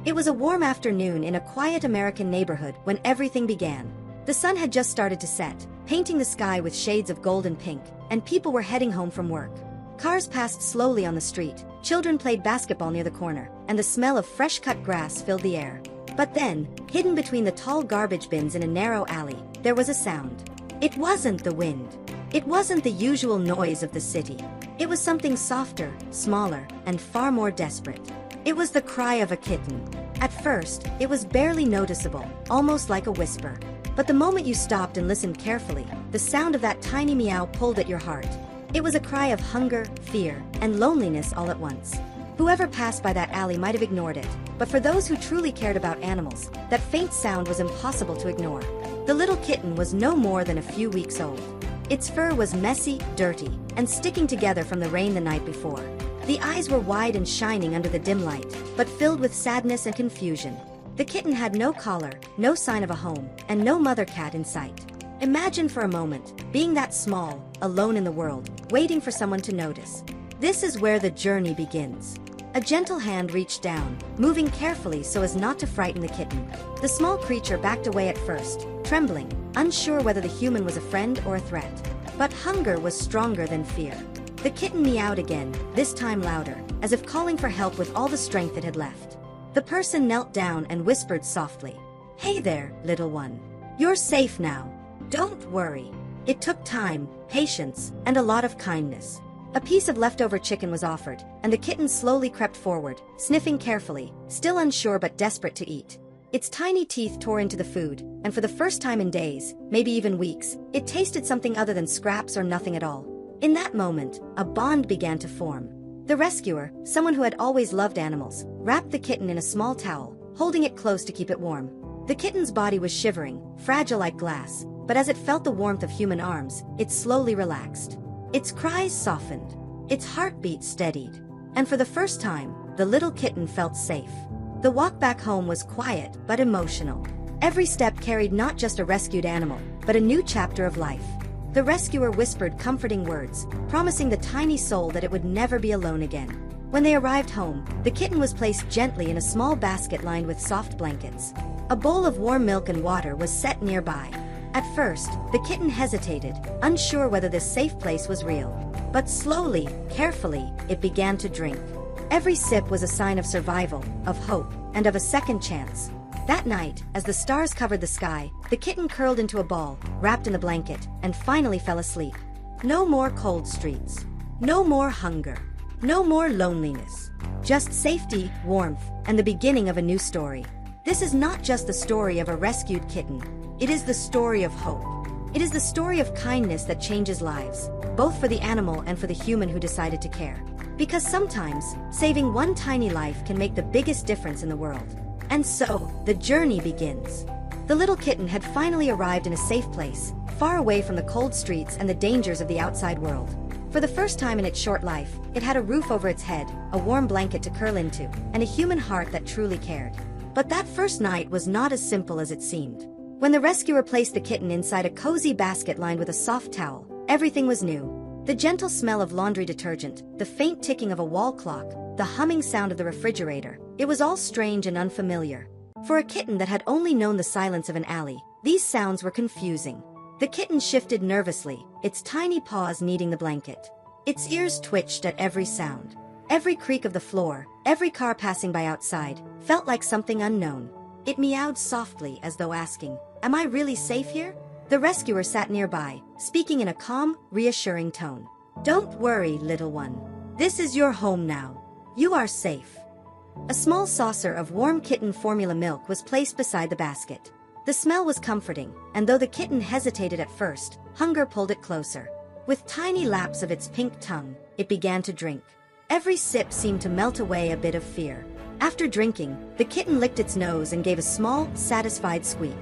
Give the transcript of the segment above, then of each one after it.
It was a warm afternoon in a quiet American neighborhood when everything began. The sun had just started to set, painting the sky with shades of gold and pink, and people were heading home from work. Cars passed slowly on the street, children played basketball near the corner, and the smell of fresh-cut grass filled the air. But then, hidden between the tall garbage bins in a narrow alley, there was a sound. It wasn't the wind. It wasn't the usual noise of the city. It was something softer, smaller, and far more desperate. It was the cry of a kitten. At first, it was barely noticeable, almost like a whisper. But the moment you stopped and listened carefully, the sound of that tiny meow pulled at your heart. It was a cry of hunger, fear, and loneliness all at once. Whoever passed by that alley might have ignored it, but for those who truly cared about animals, that faint sound was impossible to ignore. The little kitten was no more than a few weeks old. Its fur was messy, dirty, and sticking together from the rain the night before. The eyes were wide and shining under the dim light, but filled with sadness and confusion. The kitten had no collar, no sign of a home, and no mother cat in sight. Imagine for a moment, being that small, alone in the world, waiting for someone to notice. This is where the journey begins. A gentle hand reached down, moving carefully so as not to frighten the kitten. The small creature backed away at first, trembling, unsure whether the human was a friend or a threat. But hunger was stronger than fear. The kitten meowed again, this time louder, as if calling for help with all the strength it had left. The person knelt down and whispered softly, "Hey there, little one. You're safe now. Don't worry." It took time, patience, and a lot of kindness. A piece of leftover chicken was offered, and the kitten slowly crept forward, sniffing carefully, still unsure but desperate to eat. Its tiny teeth tore into the food, and for the first time in days, maybe even weeks, it tasted something other than scraps or nothing at all. In that moment, a bond began to form. The rescuer, someone who had always loved animals, wrapped the kitten in a small towel, holding it close to keep it warm. The kitten's body was shivering, fragile like glass, but as it felt the warmth of human arms, it slowly relaxed. Its cries softened, its heartbeat steadied, and for the first time, the little kitten felt safe. The walk back home was quiet but emotional. Every step carried not just a rescued animal, but a new chapter of life. The rescuer whispered comforting words, promising the tiny soul that it would never be alone again. When they arrived home, the kitten was placed gently in a small basket lined with soft blankets. A bowl of warm milk and water was set nearby. At first, the kitten hesitated, unsure whether this safe place was real. But slowly, carefully, it began to drink. Every sip was a sign of survival, of hope, and of a second chance. That night, as the stars covered the sky, the kitten curled into a ball, wrapped in the blanket, and finally fell asleep. No more cold streets. No more hunger. No more loneliness. Just safety, warmth, and the beginning of a new story. This is not just the story of a rescued kitten. It is the story of hope. It is the story of kindness that changes lives, both for the animal and for the human who decided to care. Because sometimes, saving one tiny life can make the biggest difference in the world. And so, the journey begins. The little kitten had finally arrived in a safe place, far away from the cold streets and the dangers of the outside world. For the first time in its short life, it had a roof over its head, a warm blanket to curl into, and a human heart that truly cared. But that first night was not as simple as it seemed. When the rescuer placed the kitten inside a cozy basket lined with a soft towel, everything was new. The gentle smell of laundry detergent, the faint ticking of a wall clock, the humming sound of the refrigerator, it was all strange and unfamiliar. For a kitten that had only known the silence of an alley, these sounds were confusing. The kitten shifted nervously, its tiny paws kneading the blanket. Its ears twitched at every sound. Every creak of the floor, every car passing by outside, felt like something unknown. It meowed softly as though asking, "Am I really safe here?" The rescuer sat nearby, speaking in a calm, reassuring tone. "Don't worry, little one. This is your home now. You are safe." A small saucer of warm kitten formula milk was placed beside the basket. The smell was comforting, and though the kitten hesitated at first, hunger pulled it closer. With tiny laps of its pink tongue, it began to drink. Every sip seemed to melt away a bit of fear. After drinking, the kitten licked its nose and gave a small, satisfied squeak.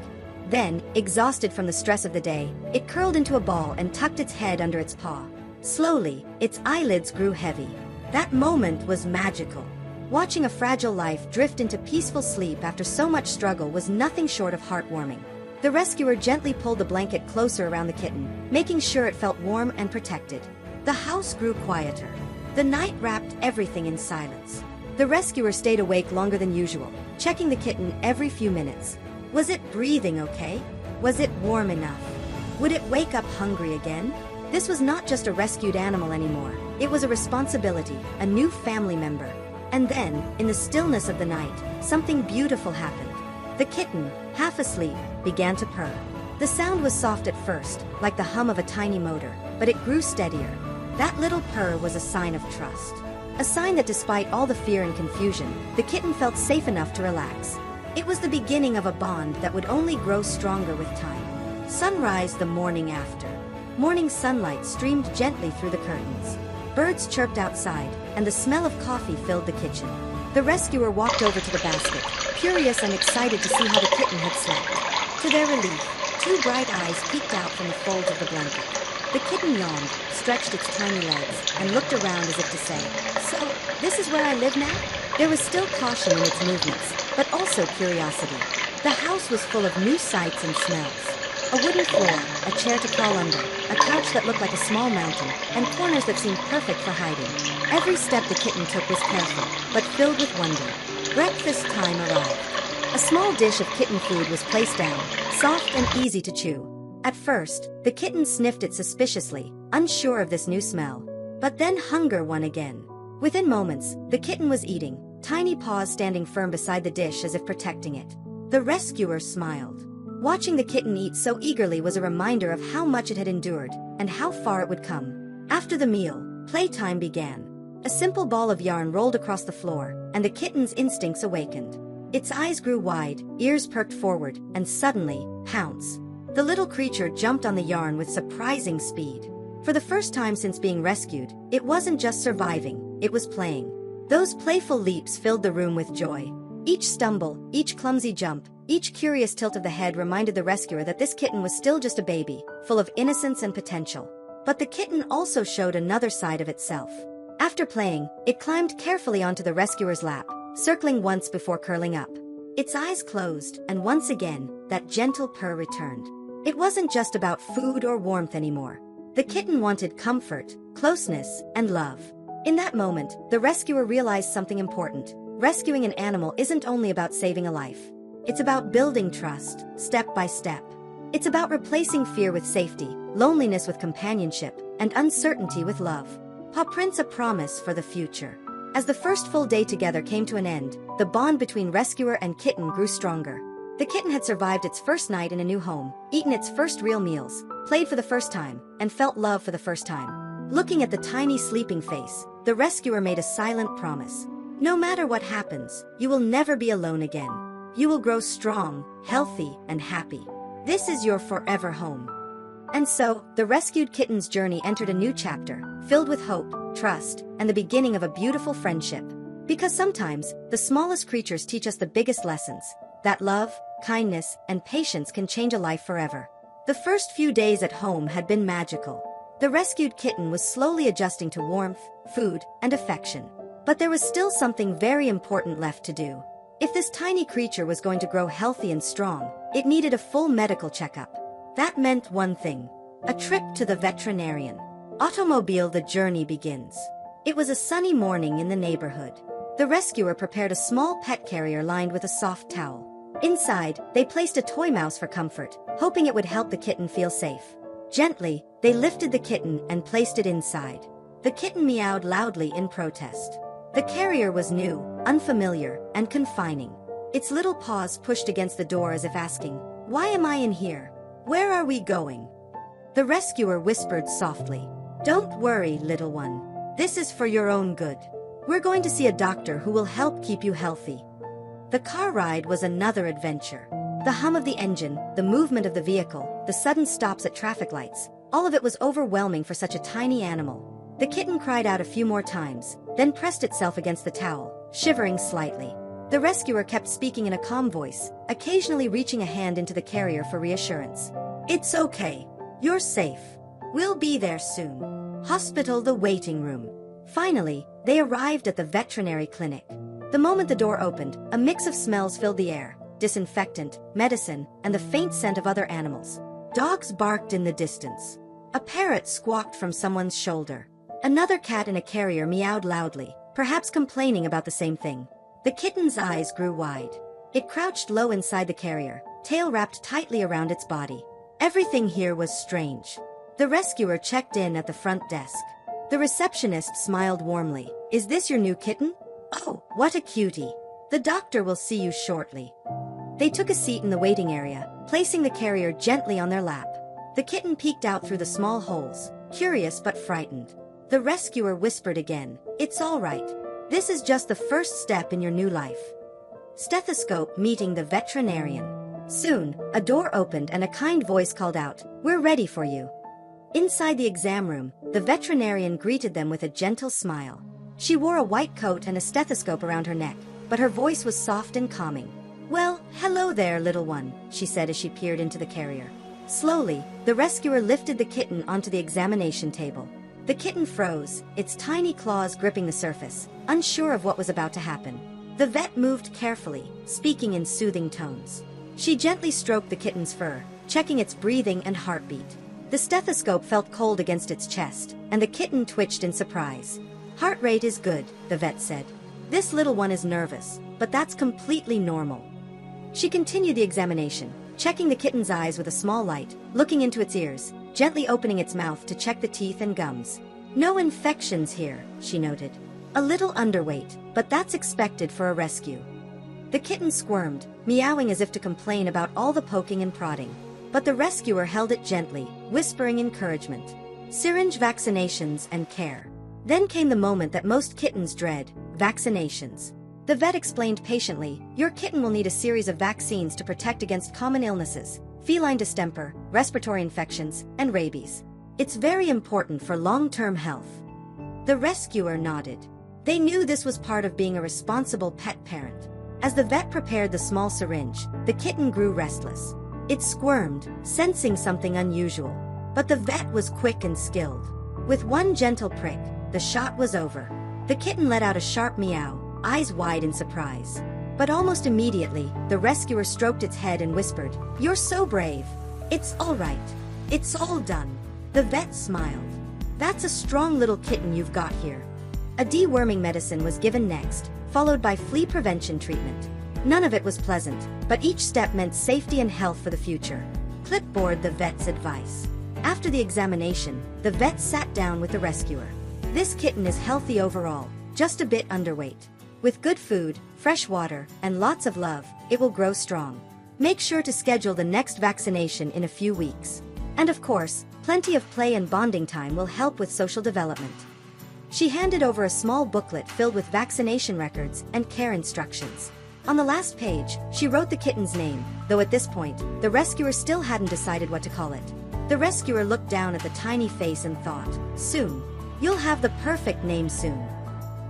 Then, exhausted from the stress of the day, it curled into a ball and tucked its head under its paw. Slowly, its eyelids grew heavy. That moment was magical. Watching a fragile life drift into peaceful sleep after so much struggle was nothing short of heartwarming. The rescuer gently pulled the blanket closer around the kitten, making sure it felt warm and protected. The house grew quieter. The night wrapped everything in silence. The rescuer stayed awake longer than usual, checking the kitten every few minutes. Was it breathing okay? Was it warm enough? Would it wake up hungry again? This was not just a rescued animal anymore. It was a responsibility, a new family member. And then, in the stillness of the night, something beautiful happened. The kitten, half asleep, began to purr. The sound was soft at first, like the hum of a tiny motor, but it grew steadier. That little purr was a sign of trust. A sign that despite all the fear and confusion, the kitten felt safe enough to relax. It was the beginning of a bond that would only grow stronger with time. Sunrise the morning after. Morning sunlight streamed gently through the curtains. Birds chirped outside, and the smell of coffee filled the kitchen. The rescuer walked over to the basket, curious and excited to see how the kitten had slept. To their relief, two bright eyes peeked out from the folds of the blanket. The kitten yawned, stretched its tiny legs, and looked around as if to say, "So, this is where I live now?" There was still caution in its movements, but also curiosity. The house was full of new sights and smells. A wooden floor, a chair to crawl under, a couch that looked like a small mountain, and corners that seemed perfect for hiding. Every step the kitten took was careful, but filled with wonder. Breakfast time arrived. A small dish of kitten food was placed down, soft and easy to chew. At first, the kitten sniffed it suspiciously, unsure of this new smell. But then hunger won again. Within moments, the kitten was eating, tiny paws standing firm beside the dish as if protecting it. The rescuer smiled. Watching the kitten eat so eagerly was a reminder of how much it had endured, and how far it would come. After the meal, playtime began. A simple ball of yarn rolled across the floor, and the kitten's instincts awakened. Its eyes grew wide, ears perked forward, and suddenly, pounce. The little creature jumped on the yarn with surprising speed. For the first time since being rescued, it wasn't just surviving, it was playing. Those playful leaps filled the room with joy. Each stumble, each clumsy jump, each curious tilt of the head reminded the rescuer that this kitten was still just a baby, full of innocence and potential. But the kitten also showed another side of itself. After playing, it climbed carefully onto the rescuer's lap, circling once before curling up. Its eyes closed, and once again, that gentle purr returned. It wasn't just about food or warmth anymore. The kitten wanted comfort, closeness, and love. In that moment, the rescuer realized something important. Rescuing an animal isn't only about saving a life. It's about building trust, step by step. It's about replacing fear with safety, loneliness with companionship, and uncertainty with love. Paw prints a promise for the future. As the first full day together came to an end, the bond between rescuer and kitten grew stronger. The kitten had survived its first night in a new home, eaten its first real meals, played for the first time, and felt love for the first time. Looking at the tiny sleeping face, the rescuer made a silent promise. No matter what happens, you will never be alone again. You will grow strong, healthy, and happy. This is your forever home. And so, the rescued kitten's journey entered a new chapter, filled with hope, trust, and the beginning of a beautiful friendship. Because sometimes, the smallest creatures teach us the biggest lessons, that love, kindness, and patience can change a life forever. The first few days at home had been magical. The rescued kitten was slowly adjusting to warmth, food, and affection. But there was still something very important left to do. If this tiny creature was going to grow healthy and strong, it needed a full medical checkup. That meant one thing: a trip to the veterinarian. Automobile, the journey begins. It was a sunny morning in the neighborhood. The rescuer prepared a small pet carrier lined with a soft towel. Inside, they placed a toy mouse for comfort, hoping it would help the kitten feel safe. Gently, they lifted the kitten and placed it inside. The kitten meowed loudly in protest. The carrier was new, unfamiliar, and confining. Its little paws pushed against the door as if asking, "Why am I in here? Where are we going?" The rescuer whispered softly, "Don't worry, little one. This is for your own good. We're going to see a doctor who will help keep you healthy." The car ride was another adventure. The hum of the engine, the movement of the vehicle, the sudden stops at traffic lights, all of it was overwhelming for such a tiny animal. The kitten cried out a few more times, then pressed itself against the towel, shivering slightly. The rescuer kept speaking in a calm voice, occasionally reaching a hand into the carrier for reassurance. "It's okay. You're safe. We'll be there soon." Hospital, the waiting room. Finally, they arrived at the veterinary clinic. The moment the door opened, a mix of smells filled the air: disinfectant, medicine, and the faint scent of other animals. Dogs barked in the distance. A parrot squawked from someone's shoulder. Another cat in a carrier meowed loudly, perhaps complaining about the same thing. The kitten's eyes grew wide. It crouched low inside the carrier, tail wrapped tightly around its body. Everything here was strange. The rescuer checked in at the front desk. The receptionist smiled warmly. "Is this your new kitten? Oh, what a cutie. The doctor will see you shortly." They took a seat in the waiting area, placing the carrier gently on their lap. The kitten peeked out through the small holes, curious but frightened. The rescuer whispered again, "It's all right. This is just the first step in your new life." Stethoscope meeting the veterinarian. Soon, a door opened and a kind voice called out, "We're ready for you." Inside the exam room, the veterinarian greeted them with a gentle smile. She wore a white coat and a stethoscope around her neck, but her voice was soft and calming. "Well, hello there, little one," she said as she peered into the carrier. Slowly, the rescuer lifted the kitten onto the examination table. The kitten froze, its tiny claws gripping the surface, unsure of what was about to happen. The vet moved carefully, speaking in soothing tones. She gently stroked the kitten's fur, checking its breathing and heartbeat. The stethoscope felt cold against its chest, and the kitten twitched in surprise. "Heart rate is good," the vet said. "This little one is nervous, but that's completely normal." She continued the examination, checking the kitten's eyes with a small light, looking into its ears, gently opening its mouth to check the teeth and gums. "No infections here," she noted. "A little underweight, but that's expected for a rescue." The kitten squirmed, meowing as if to complain about all the poking and prodding. But the rescuer held it gently, whispering encouragement. Syringe vaccinations and care. Then came the moment that most kittens dread, vaccinations. The vet explained patiently, "Your kitten will need a series of vaccines to protect against common illnesses, feline distemper, respiratory infections, and rabies. It's very important for long-term health." The rescuer nodded. They knew this was part of being a responsible pet parent. As the vet prepared the small syringe, the kitten grew restless. It squirmed, sensing something unusual. But the vet was quick and skilled. With one gentle prick, the shot was over. The kitten let out a sharp meow, eyes wide in surprise. But almost immediately, the rescuer stroked its head and whispered, "You're so brave. It's all right. It's all done." The vet smiled. "That's a strong little kitten you've got here." A deworming medicine was given next, followed by flea prevention treatment. None of it was pleasant, but each step meant safety and health for the future. Clipboard the vet's advice. After the examination, the vet sat down with the rescuer. "This kitten is healthy overall, just a bit underweight. With good food, fresh water, and lots of love, it will grow strong. Make sure to schedule the next vaccination in a few weeks. And of course, plenty of play and bonding time will help with social development." She handed over a small booklet filled with vaccination records and care instructions. On the last page, she wrote the kitten's name, though at this point, the rescuer still hadn't decided what to call it. The rescuer looked down at the tiny face and thought, "Soon. You'll have the perfect name soon."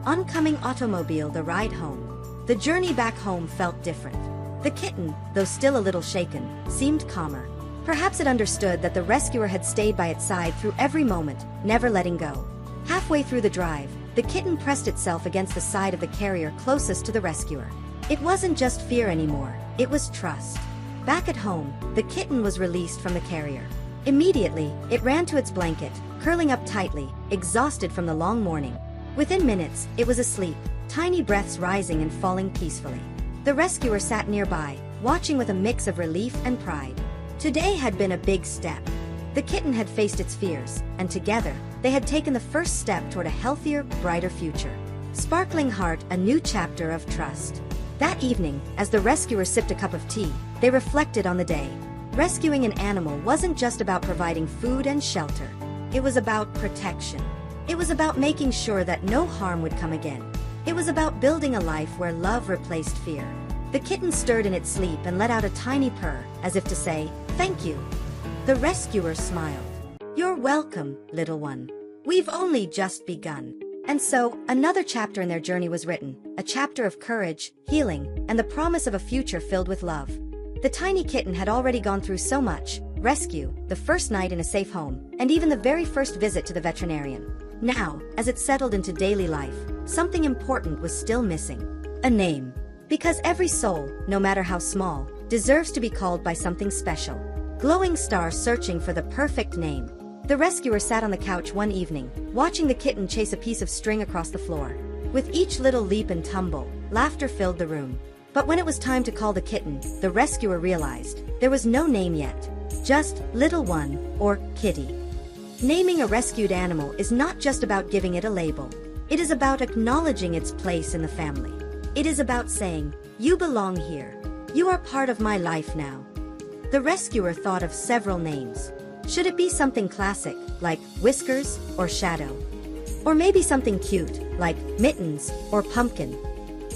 Oncoming automobile the ride home. The journey back home felt different. The kitten, though still a little shaken, seemed calmer. Perhaps it understood that the rescuer had stayed by its side through every moment, never letting go. Halfway through the drive, the kitten pressed itself against the side of the carrier closest to the rescuer. It wasn't just fear anymore, it was trust. Back at home, the kitten was released from the carrier. Immediately, it ran to its blanket, curling up tightly, exhausted from the long morning. Within minutes, it was asleep, tiny breaths rising and falling peacefully. The rescuer sat nearby, watching with a mix of relief and pride. Today had been a big step. The kitten had faced its fears, and together, they had taken the first step toward a healthier, brighter future. Sparkling heart, a new chapter of trust. That evening, as the rescuer sipped a cup of tea, they reflected on the day. Rescuing an animal wasn't just about providing food and shelter. It was about protection. It was about making sure that no harm would come again. It was about building a life where love replaced fear. The kitten stirred in its sleep and let out a tiny purr, as if to say, "Thank you." The rescuer smiled. "You're welcome, little one. We've only just begun." And so, another chapter in their journey was written, a chapter of courage, healing, and the promise of a future filled with love. The tiny kitten had already gone through so much: rescue, the first night in a safe home, and even the very first visit to the veterinarian. Now, as it settled into daily life, something important was still missing. A name. Because every soul, no matter how small, deserves to be called by something special. Glowing star searching for the perfect name. The rescuer sat on the couch one evening, watching the kitten chase a piece of string across the floor. With each little leap and tumble, laughter filled the room. But when it was time to call the kitten, the rescuer realized there was no name yet. Just Little One, or Kitty. Naming a rescued animal is not just about giving it a label. It is about acknowledging its place in the family. It is about saying, "You belong here. You are part of my life now." The rescuer thought of several names. Should it be something classic, like Whiskers or Shadow? Or maybe something cute, like Mittens or Pumpkin?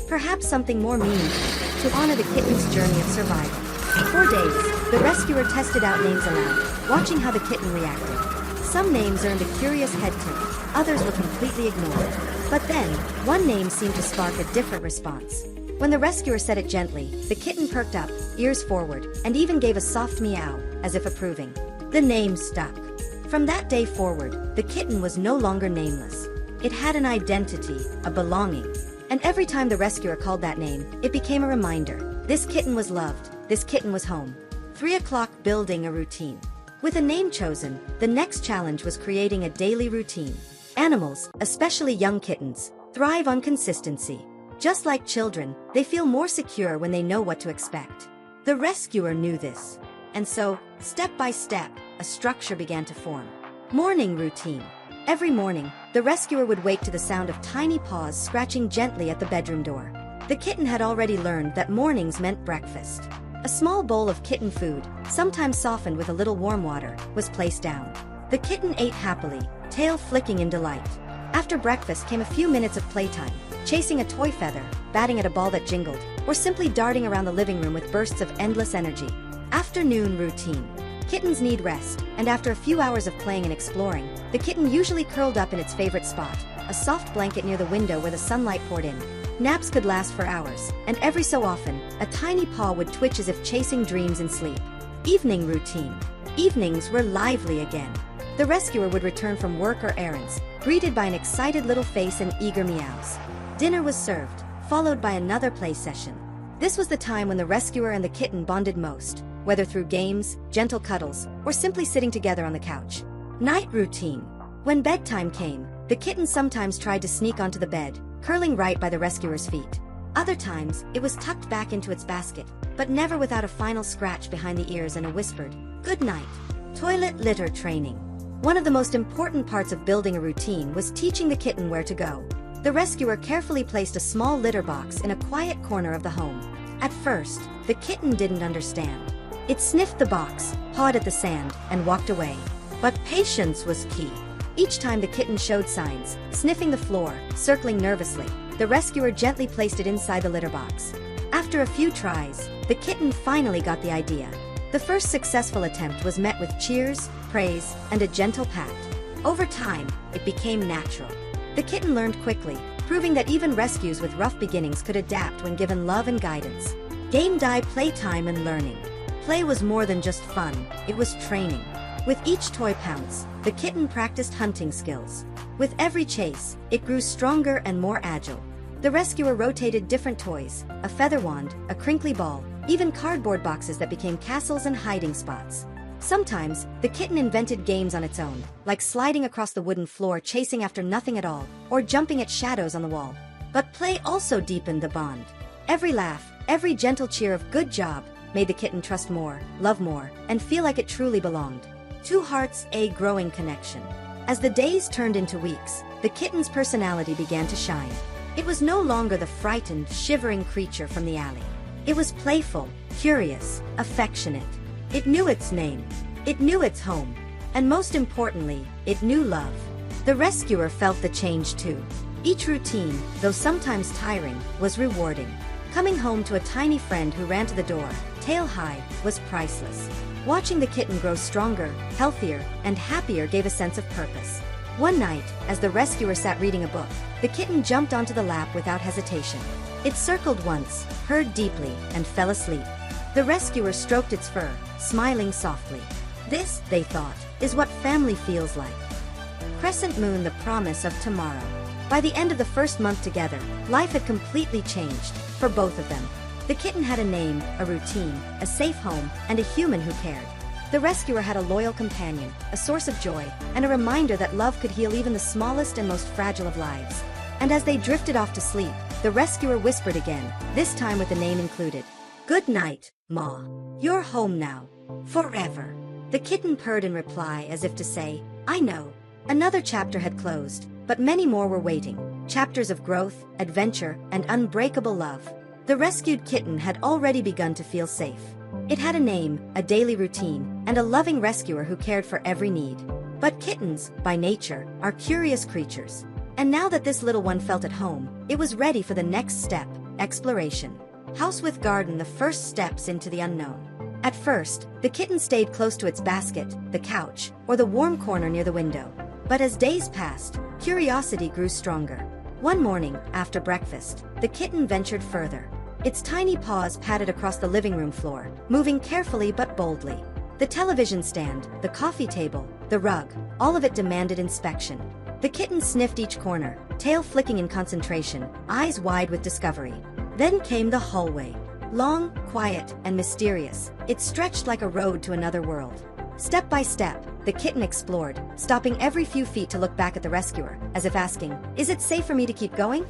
Perhaps something more meaningful, to honor the kitten's journey of survival. For days, the rescuer tested out names aloud, watching how the kitten reacted. Some names earned a curious head tilt, others were completely ignored. But then, one name seemed to spark a different response. When the rescuer said it gently, the kitten perked up, ears forward, and even gave a soft meow, as if approving. The name stuck. From that day forward, the kitten was no longer nameless. It had an identity, a belonging. And every time the rescuer called that name, it became a reminder. This kitten was loved, this kitten was home. 3 o'clock, building a routine. With a name chosen, the next challenge was creating a daily routine. Animals, especially young kittens, thrive on consistency. Just like children, they feel more secure when they know what to expect. The rescuer knew this. And so, step by step, a structure began to form. Morning routine. Every morning, the rescuer would wake to the sound of tiny paws scratching gently at the bedroom door. The kitten had already learned that mornings meant breakfast. A small bowl of kitten food, sometimes softened with a little warm water, was placed down. The kitten ate happily, tail flicking in delight. After breakfast came a few minutes of playtime, chasing a toy feather, batting at a ball that jingled, or simply darting around the living room with bursts of endless energy. Afternoon routine. Kittens need rest, and after a few hours of playing and exploring, the kitten usually curled up in its favorite spot, a soft blanket near the window where the sunlight poured in. Naps could last for hours, and every so often, a tiny paw would twitch as if chasing dreams in sleep. Evening routine. Evenings were lively again. The rescuer would return from work or errands, greeted by an excited little face and eager meows. Dinner was served, followed by another play session. This was the time when the rescuer and the kitten bonded most, whether through games, gentle cuddles, or simply sitting together on the couch. Night routine. When bedtime came, the kitten sometimes tried to sneak onto the bed, curling right by the rescuer's feet. Other times, it was tucked back into its basket, but never without a final scratch behind the ears and a whispered, "Good night." Toilet litter training. One of the most important parts of building a routine was teaching the kitten where to go. The rescuer carefully placed a small litter box in a quiet corner of the home. At first, the kitten didn't understand. It sniffed the box, pawed at the sand, and walked away. But patience was key. Each time the kitten showed signs, sniffing the floor, circling nervously, the rescuer gently placed it inside the litter box. After a few tries, the kitten finally got the idea. The first successful attempt was met with cheers, praise, and a gentle pat. Over time, it became natural. The kitten learned quickly, proving that even rescues with rough beginnings could adapt when given love and guidance. Game day, playtime, and learning. Play was more than just fun, it was training. With each toy pounce, the kitten practiced hunting skills. With every chase, it grew stronger and more agile. The rescuer rotated different toys, a feather wand, a crinkly ball, even cardboard boxes that became castles and hiding spots. Sometimes, the kitten invented games on its own, like sliding across the wooden floor chasing after nothing at all, or jumping at shadows on the wall. But play also deepened the bond. Every laugh, every gentle cheer of "good job" made the kitten trust more, love more, and feel like it truly belonged. Two hearts, a growing connection. As the days turned into weeks, the kitten's personality began to shine. It was no longer the frightened, shivering creature from the alley. It was playful, curious, affectionate. It knew its name. It knew its home. And most importantly, it knew love. The rescuer felt the change too. Each routine, though sometimes tiring, was rewarding. Coming home to a tiny friend who ran to the door, tail high, was priceless. Watching the kitten grow stronger, healthier, and happier gave a sense of purpose. One night, as the rescuer sat reading a book, the kitten jumped onto the lap without hesitation. It circled once, purred deeply, and fell asleep. The rescuer stroked its fur, smiling softly. This, they thought, is what family feels like. Crescent moon, the promise of tomorrow. By the end of the first month together, life had completely changed, for both of them. The kitten had a name, a routine, a safe home, and a human who cared. The rescuer had a loyal companion, a source of joy, and a reminder that love could heal even the smallest and most fragile of lives. And as they drifted off to sleep, the rescuer whispered again, this time with the name included. "Good night, Ma. You're home now. Forever." The kitten purred in reply as if to say, "I know." Another chapter had closed, but many more were waiting. Chapters of growth, adventure, and unbreakable love. The rescued kitten had already begun to feel safe. It had a name, a daily routine, and a loving rescuer who cared for every need. But kittens, by nature, are curious creatures. And now that this little one felt at home, it was ready for the next step, exploration. House with garden, the first steps into the unknown. At first, the kitten stayed close to its basket, the couch, or the warm corner near the window. But as days passed, curiosity grew stronger. One morning, after breakfast, the kitten ventured further. Its tiny paws patted across the living room floor, moving carefully but boldly. The television stand, the coffee table, the rug, all of it demanded inspection. The kitten sniffed each corner, tail flicking in concentration, eyes wide with discovery. Then came the hallway. Long, quiet, and mysterious, it stretched like a road to another world. Step by step, the kitten explored, stopping every few feet to look back at the rescuer, as if asking, "Is it safe for me to keep going?"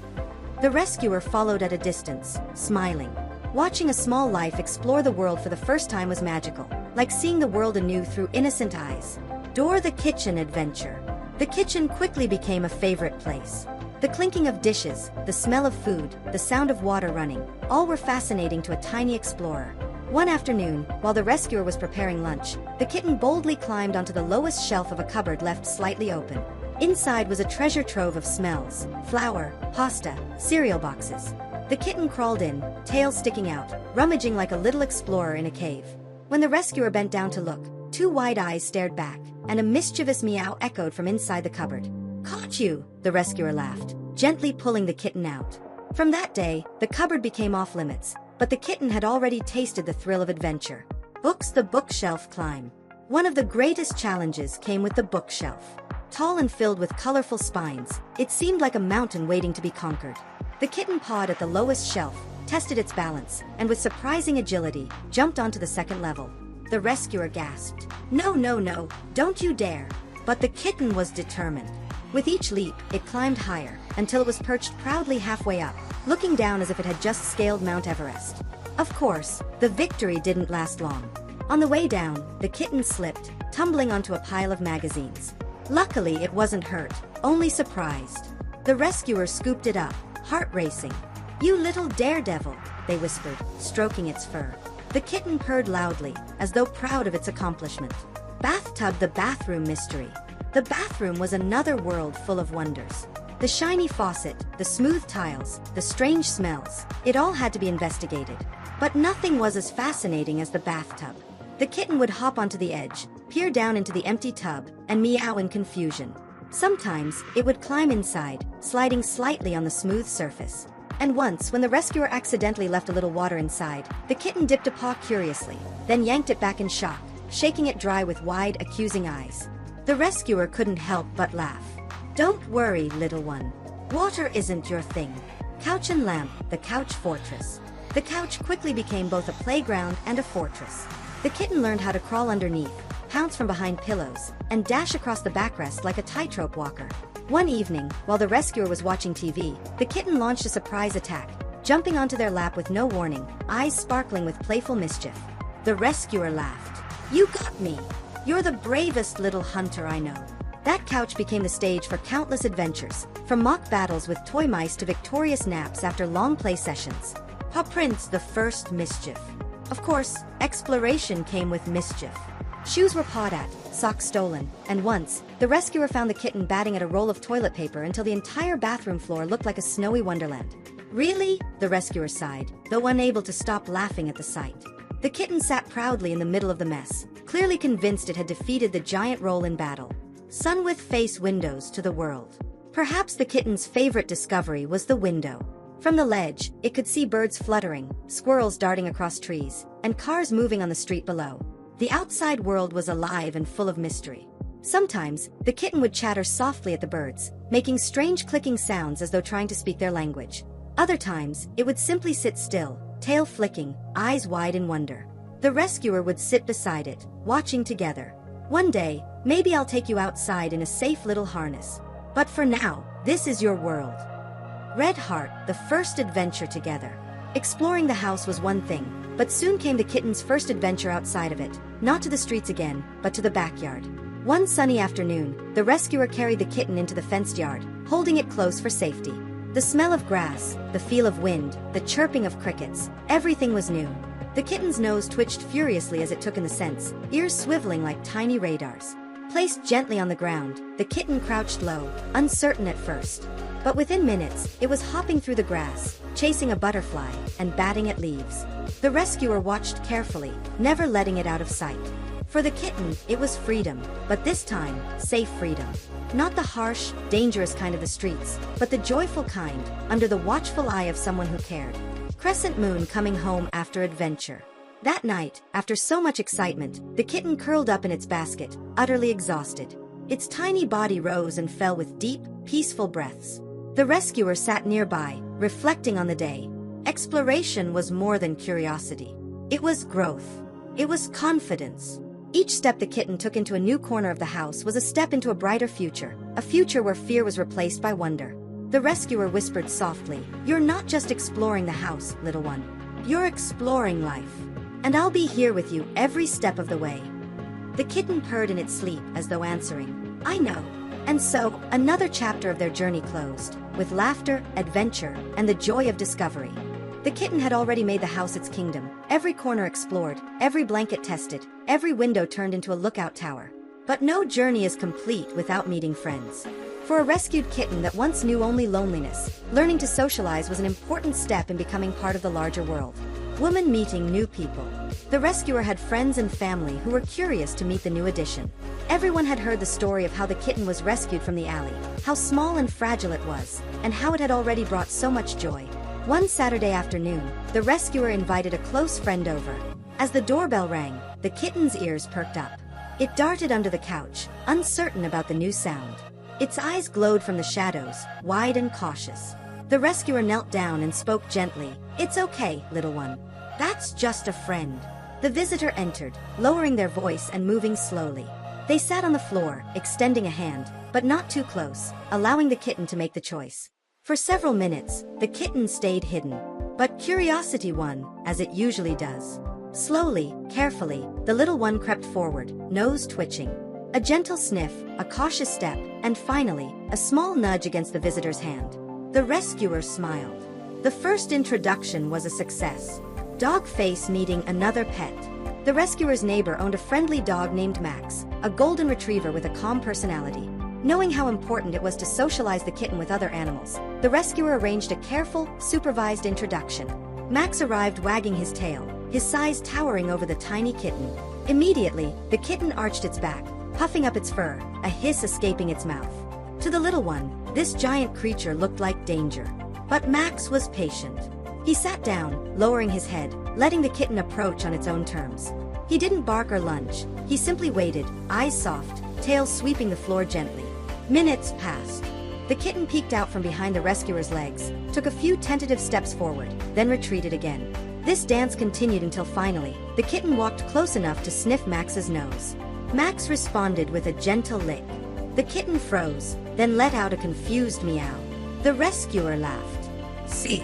The rescuer followed at a distance, smiling. Watching a small life explore the world for the first time was magical, like seeing the world anew through innocent eyes. Door the kitchen adventure. The kitchen quickly became a favorite place. The clinking of dishes, the smell of food, the sound of water running, all were fascinating to a tiny explorer. One afternoon, while the rescuer was preparing lunch, the kitten boldly climbed onto the lowest shelf of a cupboard left slightly open. Inside was a treasure trove of smells: flour, pasta, cereal boxes. The kitten crawled in, tail sticking out, rummaging like a little explorer in a cave. When the rescuer bent down to look, two wide eyes stared back, and a mischievous meow echoed from inside the cupboard. "Caught you," the rescuer laughed, gently pulling the kitten out. From that day, the cupboard became off limits, but the kitten had already tasted the thrill of adventure. Books, the bookshelf climb. One of the greatest challenges came with the bookshelf. Tall and filled with colorful spines, it seemed like a mountain waiting to be conquered. The kitten pawed at the lowest shelf, tested its balance, and with surprising agility, jumped onto the second level. The rescuer gasped, "No, no, no, don't you dare." But the kitten was determined. With each leap, it climbed higher, until it was perched proudly halfway up, looking down as if it had just scaled Mount Everest. Of course, the victory didn't last long. On the way down, the kitten slipped, tumbling onto a pile of magazines. Luckily, it wasn't hurt, only surprised. The rescuer scooped it up, heart racing. "You little daredevil," they whispered, stroking its fur. The kitten purred loudly, as though proud of its accomplishment. Bathtub, the bathroom mystery. The bathroom was another world full of wonders. The shiny faucet, the smooth tiles, the strange smells, it all had to be investigated. But nothing was as fascinating as the bathtub. The kitten would hop onto the edge, peer down into the empty tub, and meow in confusion. Sometimes, it would climb inside, sliding slightly on the smooth surface. And once, when the rescuer accidentally left a little water inside, the kitten dipped a paw curiously, then yanked it back in shock, shaking it dry with wide, accusing eyes. The rescuer couldn't help but laugh. "Don't worry, little one. Water isn't your thing." Couch and lamp, the couch fortress. The couch quickly became both a playground and a fortress. The kitten learned how to crawl underneath, pounce from behind pillows, and dash across the backrest like a tightrope walker. One evening, while the rescuer was watching TV, the kitten launched a surprise attack, jumping onto their lap with no warning, eyes sparkling with playful mischief. The rescuer laughed. "You got me. You're the bravest little hunter I know." That couch became the stage for countless adventures, from mock battles with toy mice to victorious naps after long play sessions. Paw prints, the first mischief. Of course, exploration came with mischief. Shoes were pawed at, socks stolen, and once, the rescuer found the kitten batting at a roll of toilet paper until the entire bathroom floor looked like a snowy wonderland. "Really?" the rescuer sighed, though unable to stop laughing at the sight. The kitten sat proudly in the middle of the mess, clearly convinced it had defeated the giant roll in battle. Sun with face windows to the world. Perhaps the kitten's favorite discovery was the window. From the ledge, it could see birds fluttering, squirrels darting across trees, and cars moving on the street below. The outside world was alive and full of mystery. Sometimes, the kitten would chatter softly at the birds, making strange clicking sounds as though trying to speak their language. Other times, it would simply sit still, tail flicking, eyes wide in wonder. The rescuer would sit beside it, watching together. "One day, maybe I'll take you outside in a safe little harness. But for now, this is your world." Red Heart, the first adventure together. Exploring the house was one thing, but soon came the kitten's first adventure outside of it, not to the streets again, but to the backyard. One sunny afternoon, the rescuer carried the kitten into the fenced yard, holding it close for safety. The smell of grass, the feel of wind, the chirping of crickets, everything was new. The kitten's nose twitched furiously as it took in the scents, ears swiveling like tiny radars. Placed gently on the ground, the kitten crouched low, uncertain at first. But within minutes, it was hopping through the grass, chasing a butterfly, and batting at leaves. The rescuer watched carefully, never letting it out of sight. For the kitten, it was freedom, but this time, safe freedom. Not the harsh, dangerous kind of the streets, but the joyful kind, under the watchful eye of someone who cared. Crescent moon coming home after adventure. That night, after so much excitement, the kitten curled up in its basket, utterly exhausted. Its tiny body rose and fell with deep, peaceful breaths. The rescuer sat nearby, reflecting on the day. Exploration was more than curiosity. It was growth. It was confidence. Each step the kitten took into a new corner of the house was a step into a brighter future, a future where fear was replaced by wonder. The rescuer whispered softly, "You're not just exploring the house, little one. You're exploring life. And I'll be here with you every step of the way." The kitten purred in its sleep as though answering, "I know." And so, another chapter of their journey closed, with laughter, adventure, and the joy of discovery. The kitten had already made the house its kingdom, every corner explored, every blanket tested, every window turned into a lookout tower. But no journey is complete without meeting friends. For a rescued kitten that once knew only loneliness, learning to socialize was an important step in becoming part of the larger world. Woman meeting new people. The rescuer had friends and family who were curious to meet the new addition. Everyone had heard the story of how the kitten was rescued from the alley, how small and fragile it was, and how it had already brought so much joy. One Saturday afternoon, the rescuer invited a close friend over. As the doorbell rang, the kitten's ears perked up. It darted under the couch, uncertain about the new sound. Its eyes glowed from the shadows, wide and cautious. The rescuer knelt down and spoke gently, "It's okay, little one. That's just a friend." The visitor entered, lowering their voice and moving slowly. They sat on the floor, extending a hand, but not too close, allowing the kitten to make the choice. For several minutes, the kitten stayed hidden. But curiosity won, as it usually does. Slowly, carefully, the little one crept forward, nose twitching. A gentle sniff, a cautious step, and finally, a small nudge against the visitor's hand. The rescuer smiled. The first introduction was a success. Dogface meeting another pet. The rescuer's neighbor owned a friendly dog named Max, a golden retriever with a calm personality. Knowing how important it was to socialize the kitten with other animals, the rescuer arranged a careful, supervised introduction. Max arrived wagging his tail, his size towering over the tiny kitten. Immediately, the kitten arched its back, puffing up its fur, a hiss escaping its mouth. To the little one, this giant creature looked like danger. But Max was patient. He sat down, lowering his head, letting the kitten approach on its own terms. He didn't bark or lunge. He simply waited, eyes soft, tail sweeping the floor gently. Minutes passed. The kitten peeked out from behind the rescuer's legs, took a few tentative steps forward, then retreated again. This dance continued until finally, the kitten walked close enough to sniff Max's nose. Max responded with a gentle lick. The kitten froze, then let out a confused meow. The rescuer laughed. "See,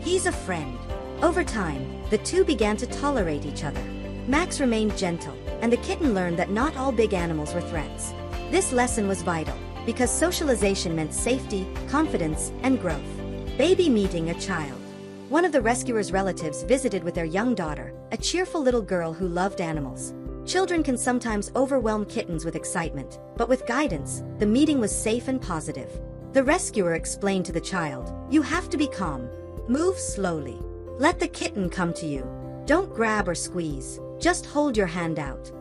he's a friend." Over time, the two began to tolerate each other. Max remained gentle, and the kitten learned that not all big animals were threats. This lesson was vital, because socialization meant safety, confidence, and growth. Baby meeting a child. One of the rescuer's relatives visited with their young daughter, a cheerful little girl who loved animals. Children can sometimes overwhelm kittens with excitement, but with guidance, the meeting was safe and positive. The rescuer explained to the child, "You have to be calm. Move slowly. Let the kitten come to you. Don't grab or squeeze, just hold your hand out."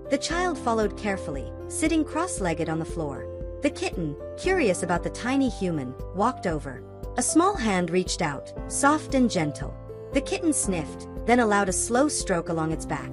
The child followed carefully, sitting cross-legged on the floor. The kitten, curious about the tiny human, walked over. A small hand reached out, soft and gentle. The kitten sniffed, then allowed a slow stroke along its back.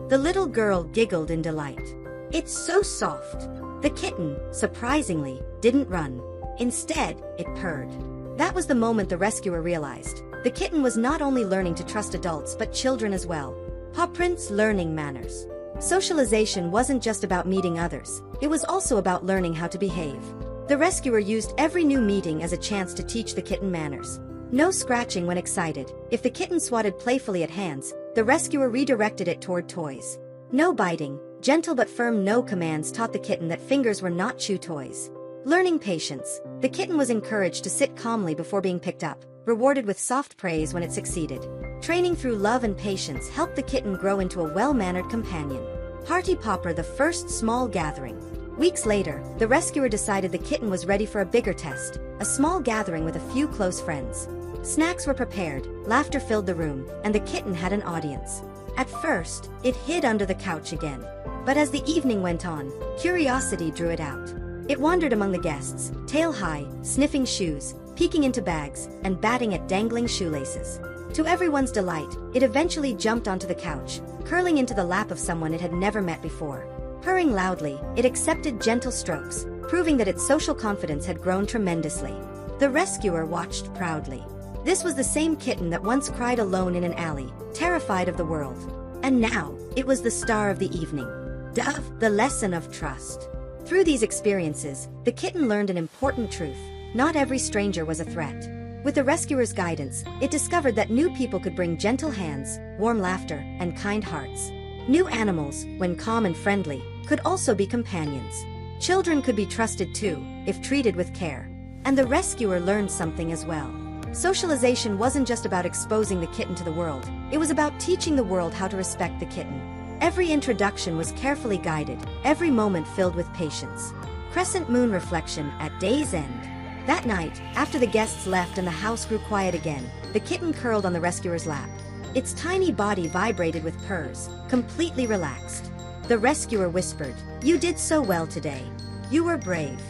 The little girl giggled in delight. "It's so soft." The kitten, surprisingly, didn't run. Instead, it purred. That was the moment the rescuer realized. The kitten was not only learning to trust adults but children as well. Paw prints learning manners. Socialization wasn't just about meeting others, it was also about learning how to behave. The rescuer used every new meeting as a chance to teach the kitten manners. No scratching when excited. If the kitten swatted playfully at hands, the rescuer redirected it toward toys. No biting. Gentle but firm no commands taught the kitten that fingers were not chew toys. Learning patience. The kitten was encouraged to sit calmly before being picked up, rewarded with soft praise when it succeeded. Training through love and patience helped the kitten grow into a well-mannered companion. Party popper, the first small gathering. Weeks later, the rescuer decided the kitten was ready for a bigger test, a small gathering with a few close friends. Snacks were prepared, laughter filled the room, and the kitten had an audience. At first, it hid under the couch again. But as the evening went on, curiosity drew it out. It wandered among the guests, tail high, sniffing shoes, peeking into bags, and batting at dangling shoelaces. To everyone's delight, it eventually jumped onto the couch, curling into the lap of someone it had never met before. Purring loudly, it accepted gentle strokes, proving that its social confidence had grown tremendously. The rescuer watched proudly. This was the same kitten that once cried alone in an alley, terrified of the world. And now, it was the star of the evening. Dove, the lesson of trust. Through these experiences, the kitten learned an important truth. Not every stranger was a threat. With the rescuer's guidance, it discovered that new people could bring gentle hands, warm laughter, and kind hearts. New animals, when calm and friendly, could also be companions. Children could be trusted too, if treated with care. And the rescuer learned something as well. Socialization wasn't just about exposing the kitten to the world, it was about teaching the world how to respect the kitten. Every introduction was carefully guided, every moment filled with patience. Crescent moon reflection at day's end. That night, after the guests left and the house grew quiet again, the kitten curled on the rescuer's lap. Its tiny body vibrated with purrs, completely relaxed. The rescuer whispered, "You did so well today. You were brave.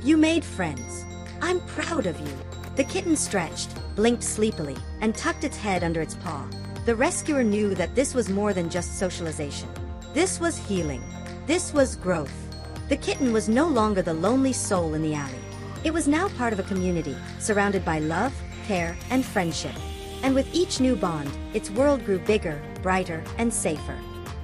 You made friends. I'm proud of you." The kitten stretched, blinked sleepily, and tucked its head under its paw. The rescuer knew that this was more than just socialization. This was healing. This was growth. The kitten was no longer the lonely soul in the alley. It was now part of a community, surrounded by love, care, and friendship. And with each new bond, its world grew bigger, brighter, and safer.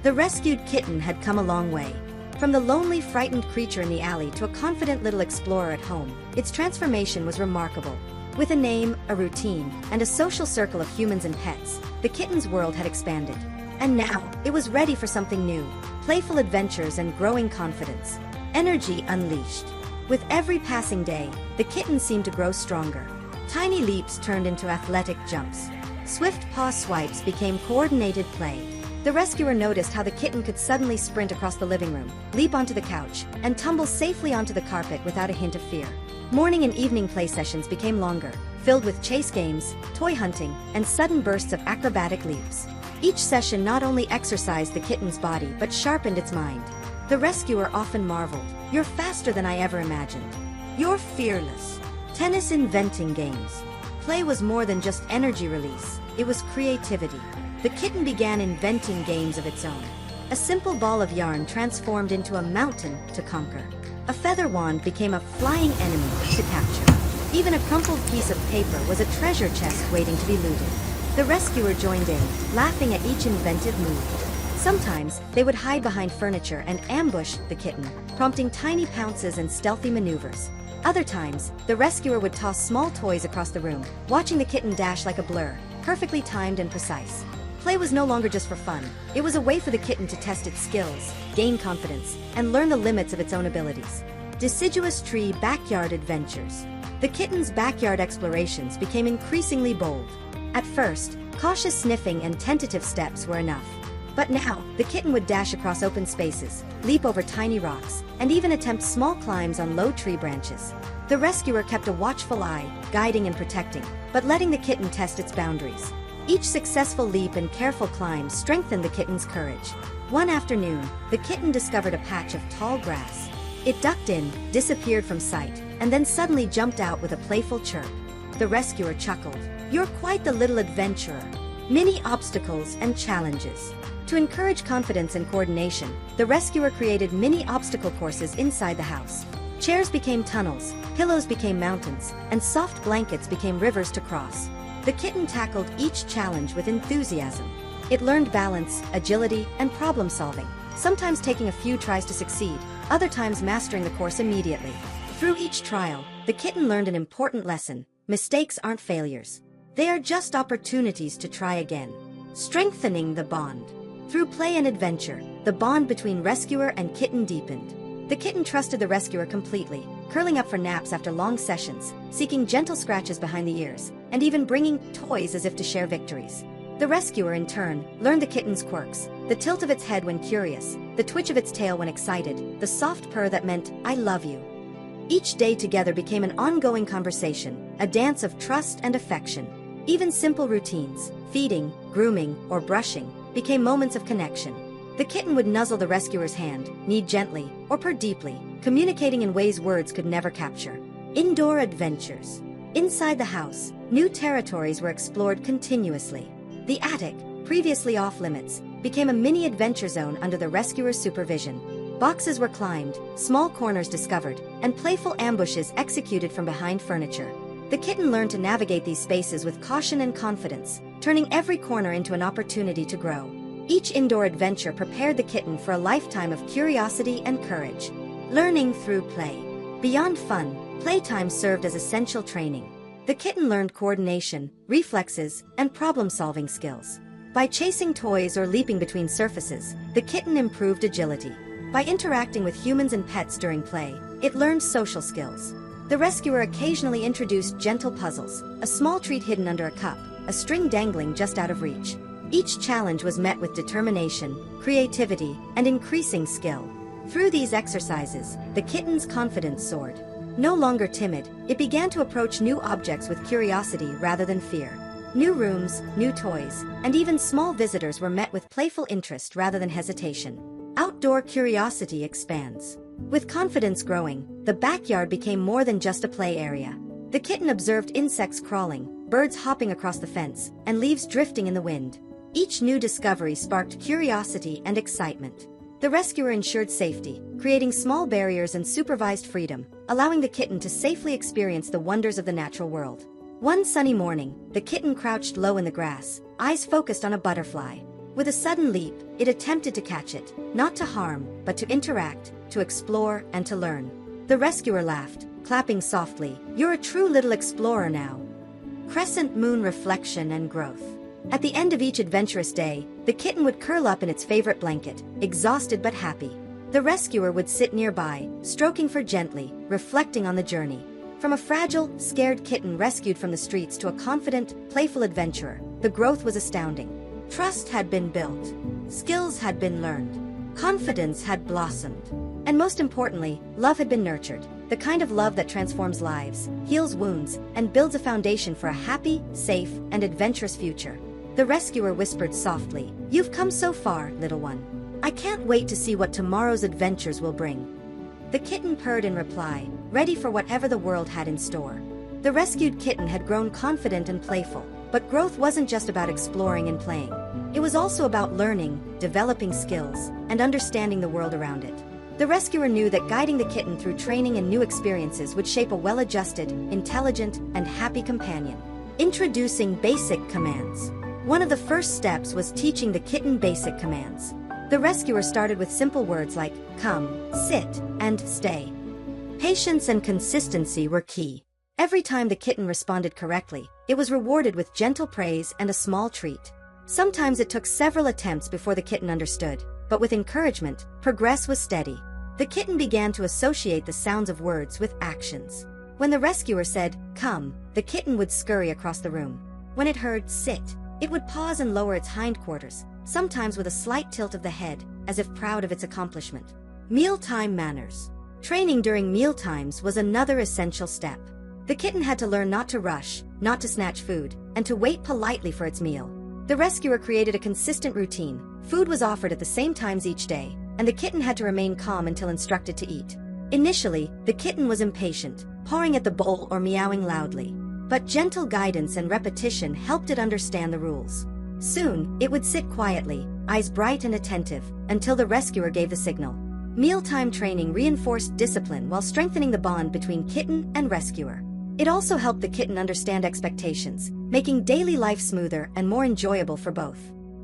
The rescued kitten had come a long way. From the lonely, frightened creature in the alley to a confident little explorer at home, its transformation was remarkable. With a name, a routine, and a social circle of humans and pets, the kitten's world had expanded. And now, it was ready for something new, playful adventures and growing confidence. Energy unleashed. With every passing day, the kitten seemed to grow stronger. Tiny leaps turned into athletic jumps. Swift paw swipes became coordinated play. The rescuer noticed how the kitten could suddenly sprint across the living room, leap onto the couch, and tumble safely onto the carpet without a hint of fear. Morning and evening play sessions became longer, filled with chase games, toy hunting, and sudden bursts of acrobatic leaps. Each session not only exercised the kitten's body but sharpened its mind. The rescuer often marveled, "You're faster than I ever imagined. You're fearless." Tennis inventing games. Play was more than just energy release, it was creativity. The kitten began inventing games of its own. A simple ball of yarn transformed into a mountain to conquer. A feather wand became a flying enemy to capture. Even a crumpled piece of paper was a treasure chest waiting to be looted. The rescuer joined in, laughing at each inventive move. Sometimes, they would hide behind furniture and ambush the kitten, prompting tiny pounces and stealthy maneuvers. Other times, the rescuer would toss small toys across the room, watching the kitten dash like a blur, perfectly timed and precise. Play was no longer just for fun, it was a way for the kitten to test its skills, gain confidence, and learn the limits of its own abilities. Deciduous tree backyard adventures. The kitten's backyard explorations became increasingly bold. At first, cautious sniffing and tentative steps were enough. But now, the kitten would dash across open spaces, leap over tiny rocks, and even attempt small climbs on low tree branches. The rescuer kept a watchful eye, guiding and protecting, but letting the kitten test its boundaries. Each successful leap and careful climb strengthened the kitten's courage. One afternoon, the kitten discovered a patch of tall grass. It ducked in, disappeared from sight, and then suddenly jumped out with a playful chirp. The rescuer chuckled. "You're quite the little adventurer." Many obstacles and challenges. To encourage confidence and coordination, the rescuer created mini obstacle courses inside the house. Chairs became tunnels, pillows became mountains, and soft blankets became rivers to cross. The kitten tackled each challenge with enthusiasm. It learned balance, agility, and problem solving, sometimes taking a few tries to succeed, other times mastering the course immediately. Through each trial, the kitten learned an important lesson: mistakes aren't failures. They are just opportunities to try again. Strengthening the bond. Through play and adventure, the bond between rescuer and kitten deepened. The kitten trusted the rescuer completely, curling up for naps after long sessions, seeking gentle scratches behind the ears, and even bringing toys as if to share victories. The rescuer, in turn, learned the kitten's quirks: the tilt of its head when curious, the twitch of its tail when excited, the soft purr that meant, "I love you." Each day together became an ongoing conversation, a dance of trust and affection. Even simple routines, feeding, grooming, or brushing, became moments of connection. The kitten would nuzzle the rescuer's hand, knead gently, or purr deeply, communicating in ways words could never capture. Indoor adventures. Inside the house, new territories were explored continuously. The attic, previously off-limits, became a mini adventure zone under the rescuer's supervision. Boxes were climbed, small corners discovered, and playful ambushes executed from behind furniture. The kitten learned to navigate these spaces with caution and confidence, turning every corner into an opportunity to grow. Each indoor adventure prepared the kitten for a lifetime of curiosity and courage. Learning through play. Beyond fun, playtime served as essential training. The kitten learned coordination, reflexes, and problem-solving skills. By chasing toys or leaping between surfaces, the kitten improved agility. By interacting with humans and pets during play, it learned social skills. The rescuer occasionally introduced gentle puzzles, a small treat hidden under a cup, a string dangling just out of reach. Each challenge was met with determination, creativity, and increasing skill. Through these exercises, the kitten's confidence soared. No longer timid, it began to approach new objects with curiosity rather than fear. New rooms, new toys, and even small visitors were met with playful interest rather than hesitation. Outdoor curiosity expands. With confidence growing, the backyard became more than just a play area. The kitten observed insects crawling, birds hopping across the fence, and leaves drifting in the wind. Each new discovery sparked curiosity and excitement. The rescuer ensured safety, creating small barriers and supervised freedom, allowing the kitten to safely experience the wonders of the natural world. One sunny morning, the kitten crouched low in the grass, eyes focused on a butterfly. With a sudden leap, it attempted to catch it, not to harm, but to interact, to explore, and to learn. The rescuer laughed, clapping softly. "You're a true little explorer now." Crescent moon reflection and growth. At the end of each adventurous day, the kitten would curl up in its favorite blanket, exhausted but happy. The rescuer would sit nearby, stroking her gently, reflecting on the journey. From a fragile, scared kitten rescued from the streets to a confident, playful adventurer, the growth was astounding. Trust had been built. Skills had been learned. Confidence had blossomed. And most importantly, love had been nurtured. The kind of love that transforms lives, heals wounds, and builds a foundation for a happy, safe, and adventurous future. The rescuer whispered softly, "You've come so far, little one. I can't wait to see what tomorrow's adventures will bring." The kitten purred in reply, ready for whatever the world had in store. The rescued kitten had grown confident and playful, but growth wasn't just about exploring and playing. It was also about learning, developing skills, and understanding the world around it. The rescuer knew that guiding the kitten through training and new experiences would shape a well-adjusted, intelligent, and happy companion. Introducing basic commands. One of the first steps was teaching the kitten basic commands. The rescuer started with simple words like come, sit, and stay. Patience and consistency were key. Every time the kitten responded correctly, it was rewarded with gentle praise and a small treat. Sometimes it took several attempts before the kitten understood, but with encouragement, progress was steady. The kitten began to associate the sounds of words with actions. When the rescuer said, "Come," the kitten would scurry across the room. When it heard "sit," it would pause and lower its hindquarters, sometimes with a slight tilt of the head, as if proud of its accomplishment. Mealtime manners. Training during mealtimes was another essential step. The kitten had to learn not to rush, not to snatch food, and to wait politely for its meal. The rescuer created a consistent routine. Food was offered at the same times each day, and the kitten had to remain calm until instructed to eat. Initially, the kitten was impatient, pawing at the bowl or meowing loudly. But gentle guidance and repetition helped it understand the rules. Soon, it would sit quietly, eyes bright and attentive, until the rescuer gave the signal. Mealtime training reinforced discipline while strengthening the bond between kitten and rescuer. It also helped the kitten understand expectations, making daily life smoother and more enjoyable for both.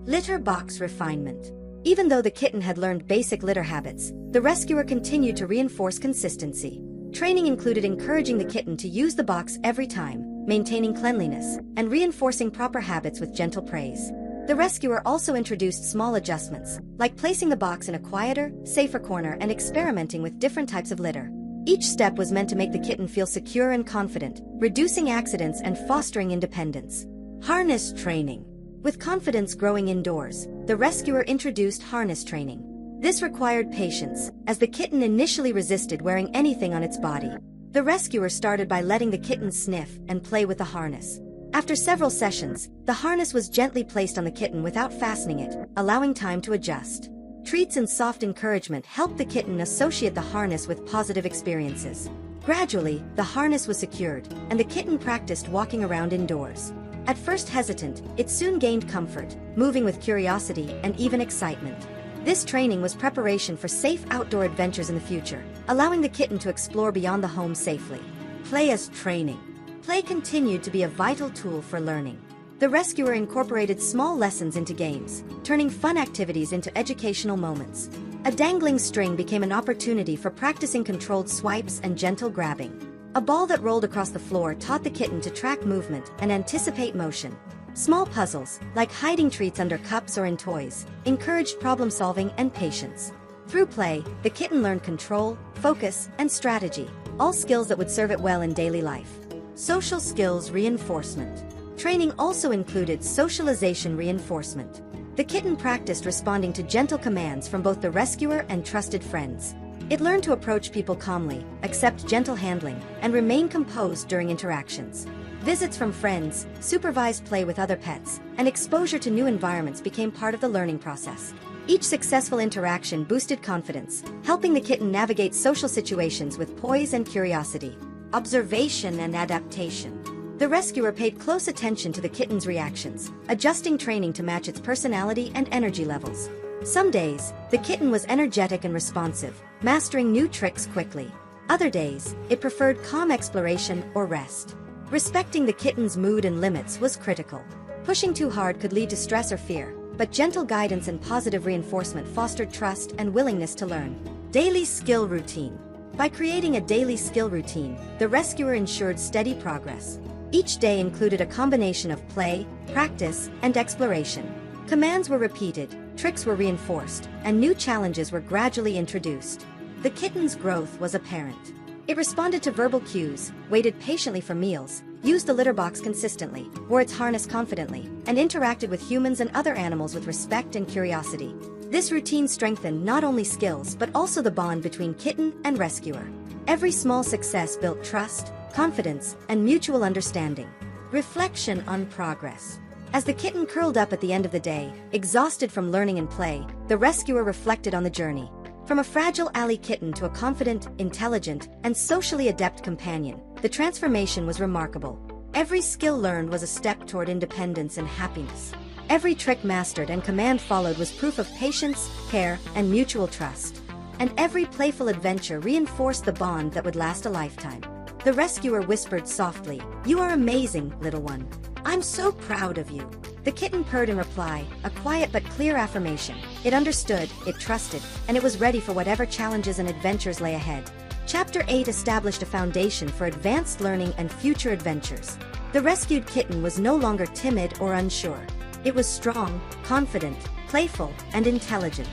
Litter box refinement. Even though the kitten had learned basic litter habits, the rescuer continued to reinforce consistency. Training included encouraging the kitten to use the box every time, maintaining cleanliness, and reinforcing proper habits with gentle praise. The rescuer also introduced small adjustments, like placing the box in a quieter, safer corner and experimenting with different types of litter. Each step was meant to make the kitten feel secure and confident, reducing accidents and fostering independence. Harness training. With confidence growing indoors, the rescuer introduced harness training. This required patience, as the kitten initially resisted wearing anything on its body. The rescuer started by letting the kitten sniff and play with the harness. After several sessions, the harness was gently placed on the kitten without fastening it, allowing time to adjust. Treats and soft encouragement helped the kitten associate the harness with positive experiences. Gradually, the harness was secured, and the kitten practiced walking around indoors. At first hesitant, it soon gained comfort, moving with curiosity and even excitement. This training was preparation for safe outdoor adventures in the future, allowing the kitten to explore beyond the home safely. Play as training. Play continued to be a vital tool for learning. The rescuer incorporated small lessons into games, turning fun activities into educational moments. A dangling string became an opportunity for practicing controlled swipes and gentle grabbing. A ball that rolled across the floor taught the kitten to track movement and anticipate motion. Small puzzles, like hiding treats under cups or in toys, encouraged problem-solving and patience. Through play, the kitten learned control, focus, and strategy, all skills that would serve it well in daily life. Social skills reinforcement. Training also included socialization reinforcement. The kitten practiced responding to gentle commands from both the rescuer and trusted friends. It learned to approach people calmly, accept gentle handling, and remain composed during interactions. Visits from friends, supervised play with other pets, and exposure to new environments became part of the learning process. Each successful interaction boosted confidence, helping the kitten navigate social situations with poise and curiosity. Observation and adaptation. The rescuer paid close attention to the kitten's reactions, adjusting training to match its personality and energy levels. Some days, the kitten was energetic and responsive, mastering new tricks quickly. Other days, it preferred calm exploration or rest. Respecting the kitten's mood and limits was critical. Pushing too hard could lead to stress or fear, but gentle guidance and positive reinforcement fostered trust and willingness to learn. Daily skill routine. By creating a daily skill routine, the rescuer ensured steady progress. Each day included a combination of play, practice, and exploration. Commands were repeated, tricks were reinforced, and new challenges were gradually introduced. The kitten's growth was apparent. It responded to verbal cues, waited patiently for meals, used the litter box consistently, wore its harness confidently, and interacted with humans and other animals with respect and curiosity. This routine strengthened not only skills but also the bond between kitten and rescuer. Every small success built trust, confidence, and mutual understanding. Reflection on progress. As the kitten curled up at the end of the day, exhausted from learning and play, the rescuer reflected on the journey. From a fragile alley kitten to a confident, intelligent, and socially adept companion, the transformation was remarkable. Every skill learned was a step toward independence and happiness. Every trick mastered and command followed was proof of patience, care, and mutual trust. And every playful adventure reinforced the bond that would last a lifetime. The rescuer whispered softly, "You are amazing, little one. I'm so proud of you." The kitten purred in reply, a quiet but clear affirmation. It understood, it trusted, and it was ready for whatever challenges and adventures lay ahead. Chapter 8 established a foundation for advanced learning and future adventures. The rescued kitten was no longer timid or unsure. It was strong, confident, playful, and intelligent.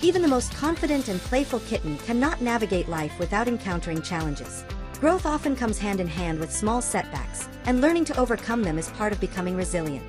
Even the most confident and playful kitten cannot navigate life without encountering challenges. Growth often comes hand in hand with small setbacks, and learning to overcome them is part of becoming resilient.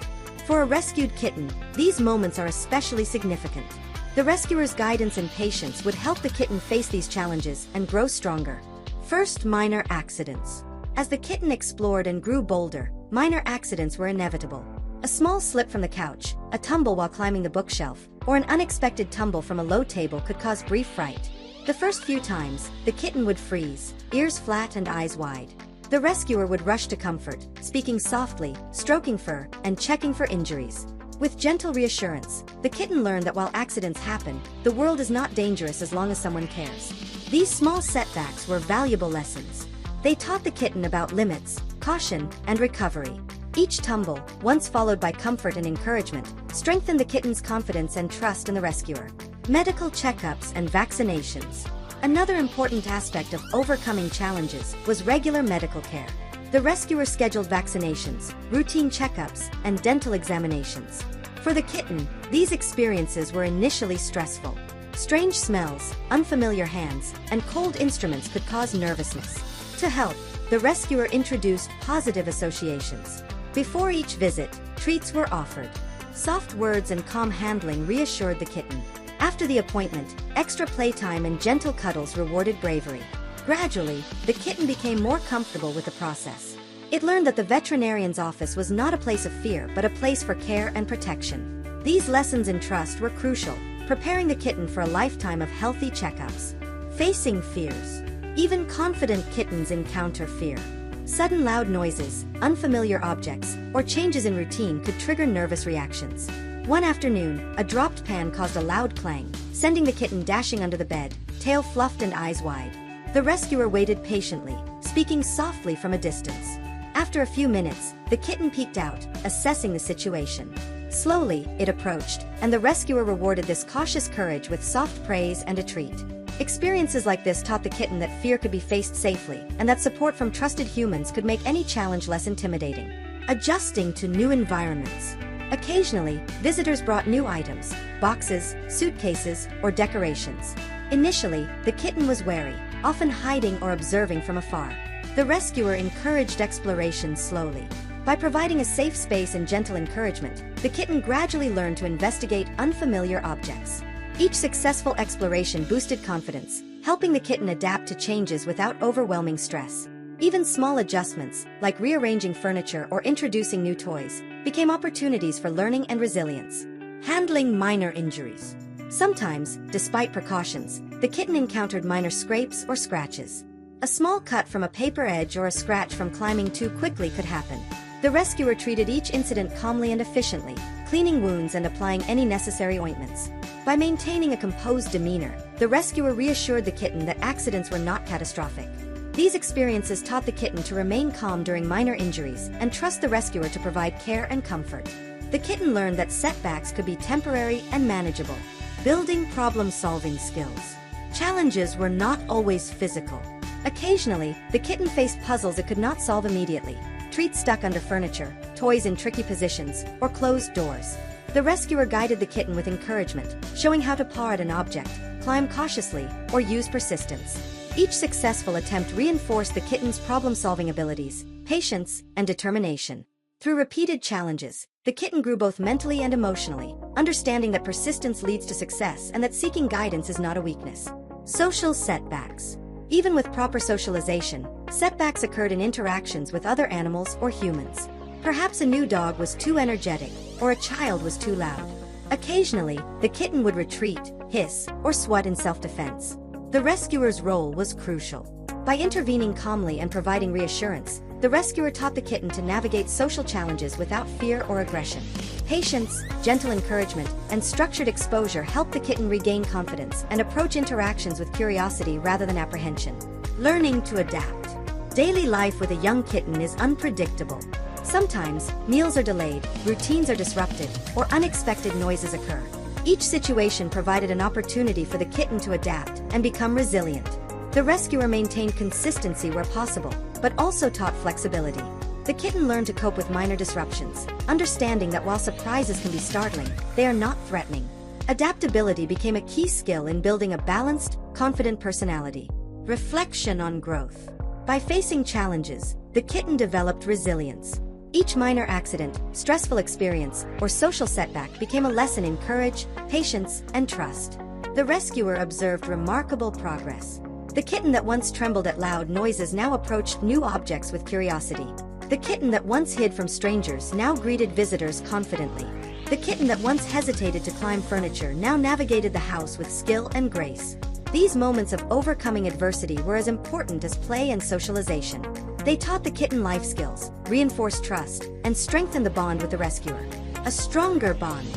For a rescued kitten, these moments are especially significant. The rescuer's guidance and patience would help the kitten face these challenges and grow stronger. First, minor accidents. As the kitten explored and grew bolder, minor accidents were inevitable. A small slip from the couch, a tumble while climbing the bookshelf, or an unexpected tumble from a low table could cause brief fright. The first few times, the kitten would freeze, ears flat and eyes wide. The rescuer would rush to comfort, speaking softly, stroking fur, and checking for injuries. With gentle reassurance, the kitten learned that while accidents happen, the world is not dangerous as long as someone cares. These small setbacks were valuable lessons. They taught the kitten about limits, caution, and recovery. Each tumble, once followed by comfort and encouragement, strengthened the kitten's confidence and trust in the rescuer. Medical checkups and vaccinations. Another important aspect of overcoming challenges was regular medical care. The rescuer scheduled vaccinations, routine checkups, and dental examinations. For the kitten, these experiences were initially stressful. Strange smells, unfamiliar hands, and cold instruments could cause nervousness. To help, the rescuer introduced positive associations. Before each visit, treats were offered. Soft words and calm handling reassured the kitten. After the appointment, extra playtime and gentle cuddles rewarded bravery. Gradually, the kitten became more comfortable with the process. It learned that the veterinarian's office was not a place of fear but a place for care and protection. These lessons in trust were crucial, preparing the kitten for a lifetime of healthy checkups. Facing fears. Even confident kittens encounter fear. Sudden loud noises, unfamiliar objects, or changes in routine could trigger nervous reactions. One afternoon, a dropped pan caused a loud clang, sending the kitten dashing under the bed, tail fluffed and eyes wide. The rescuer waited patiently, speaking softly from a distance. After a few minutes, the kitten peeked out, assessing the situation. Slowly, it approached, and the rescuer rewarded this cautious courage with soft praise and a treat. Experiences like this taught the kitten that fear could be faced safely, and that support from trusted humans could make any challenge less intimidating. Adjusting to new environments. Occasionally, visitors brought new items, boxes, suitcases, or decorations. Initially, the kitten was wary, often hiding or observing from afar. The rescuer encouraged exploration slowly. By providing a safe space and gentle encouragement, the kitten gradually learned to investigate unfamiliar objects. Each successful exploration boosted confidence, helping the kitten adapt to changes without overwhelming stress. Even small adjustments, like rearranging furniture or introducing new toys, became opportunities for learning and resilience. Handling minor injuries. Sometimes, despite precautions, the kitten encountered minor scrapes or scratches. A small cut from a paper edge or a scratch from climbing too quickly could happen. The rescuer treated each incident calmly and efficiently, cleaning wounds and applying any necessary ointments. By maintaining a composed demeanor, the rescuer reassured the kitten that accidents were not catastrophic. These experiences taught the kitten to remain calm during minor injuries and trust the rescuer to provide care and comfort. The kitten learned that setbacks could be temporary and manageable. Building problem-solving skills. Challenges were not always physical. Occasionally, the kitten faced puzzles it could not solve immediately. Treats stuck under furniture, toys in tricky positions, or closed doors. The rescuer guided the kitten with encouragement, showing how to paw at an object, climb cautiously, or use persistence. Each successful attempt reinforced the kitten's problem-solving abilities, patience, and determination. Through repeated challenges, the kitten grew both mentally and emotionally, understanding that persistence leads to success and that seeking guidance is not a weakness. Social setbacks. Even with proper socialization, setbacks occurred in interactions with other animals or humans. Perhaps a new dog was too energetic, or a child was too loud. Occasionally, the kitten would retreat, hiss, or swat in self-defense. The rescuer's role was crucial. By intervening calmly and providing reassurance, the rescuer taught the kitten to navigate social challenges without fear or aggression. Patience, gentle encouragement, and structured exposure helped the kitten regain confidence and approach interactions with curiosity rather than apprehension. Learning to adapt. Daily life with a young kitten is unpredictable. Sometimes, meals are delayed, routines are disrupted, or unexpected noises occur. Each situation provided an opportunity for the kitten to adapt and become resilient. The rescuer maintained consistency where possible, but also taught flexibility. The kitten learned to cope with minor disruptions, understanding that while surprises can be startling, they are not threatening. Adaptability became a key skill in building a balanced, confident personality. Reflection on growth. By facing challenges, the kitten developed resilience. Each minor accident, stressful experience, or social setback became a lesson in courage, patience, and trust. The rescuer observed remarkable progress. The kitten that once trembled at loud noises now approached new objects with curiosity. The kitten that once hid from strangers now greeted visitors confidently. The kitten that once hesitated to climb furniture now navigated the house with skill and grace. These moments of overcoming adversity were as important as play and socialization. They taught the kitten life skills, reinforced trust, and strengthened the bond with the rescuer. A stronger bond.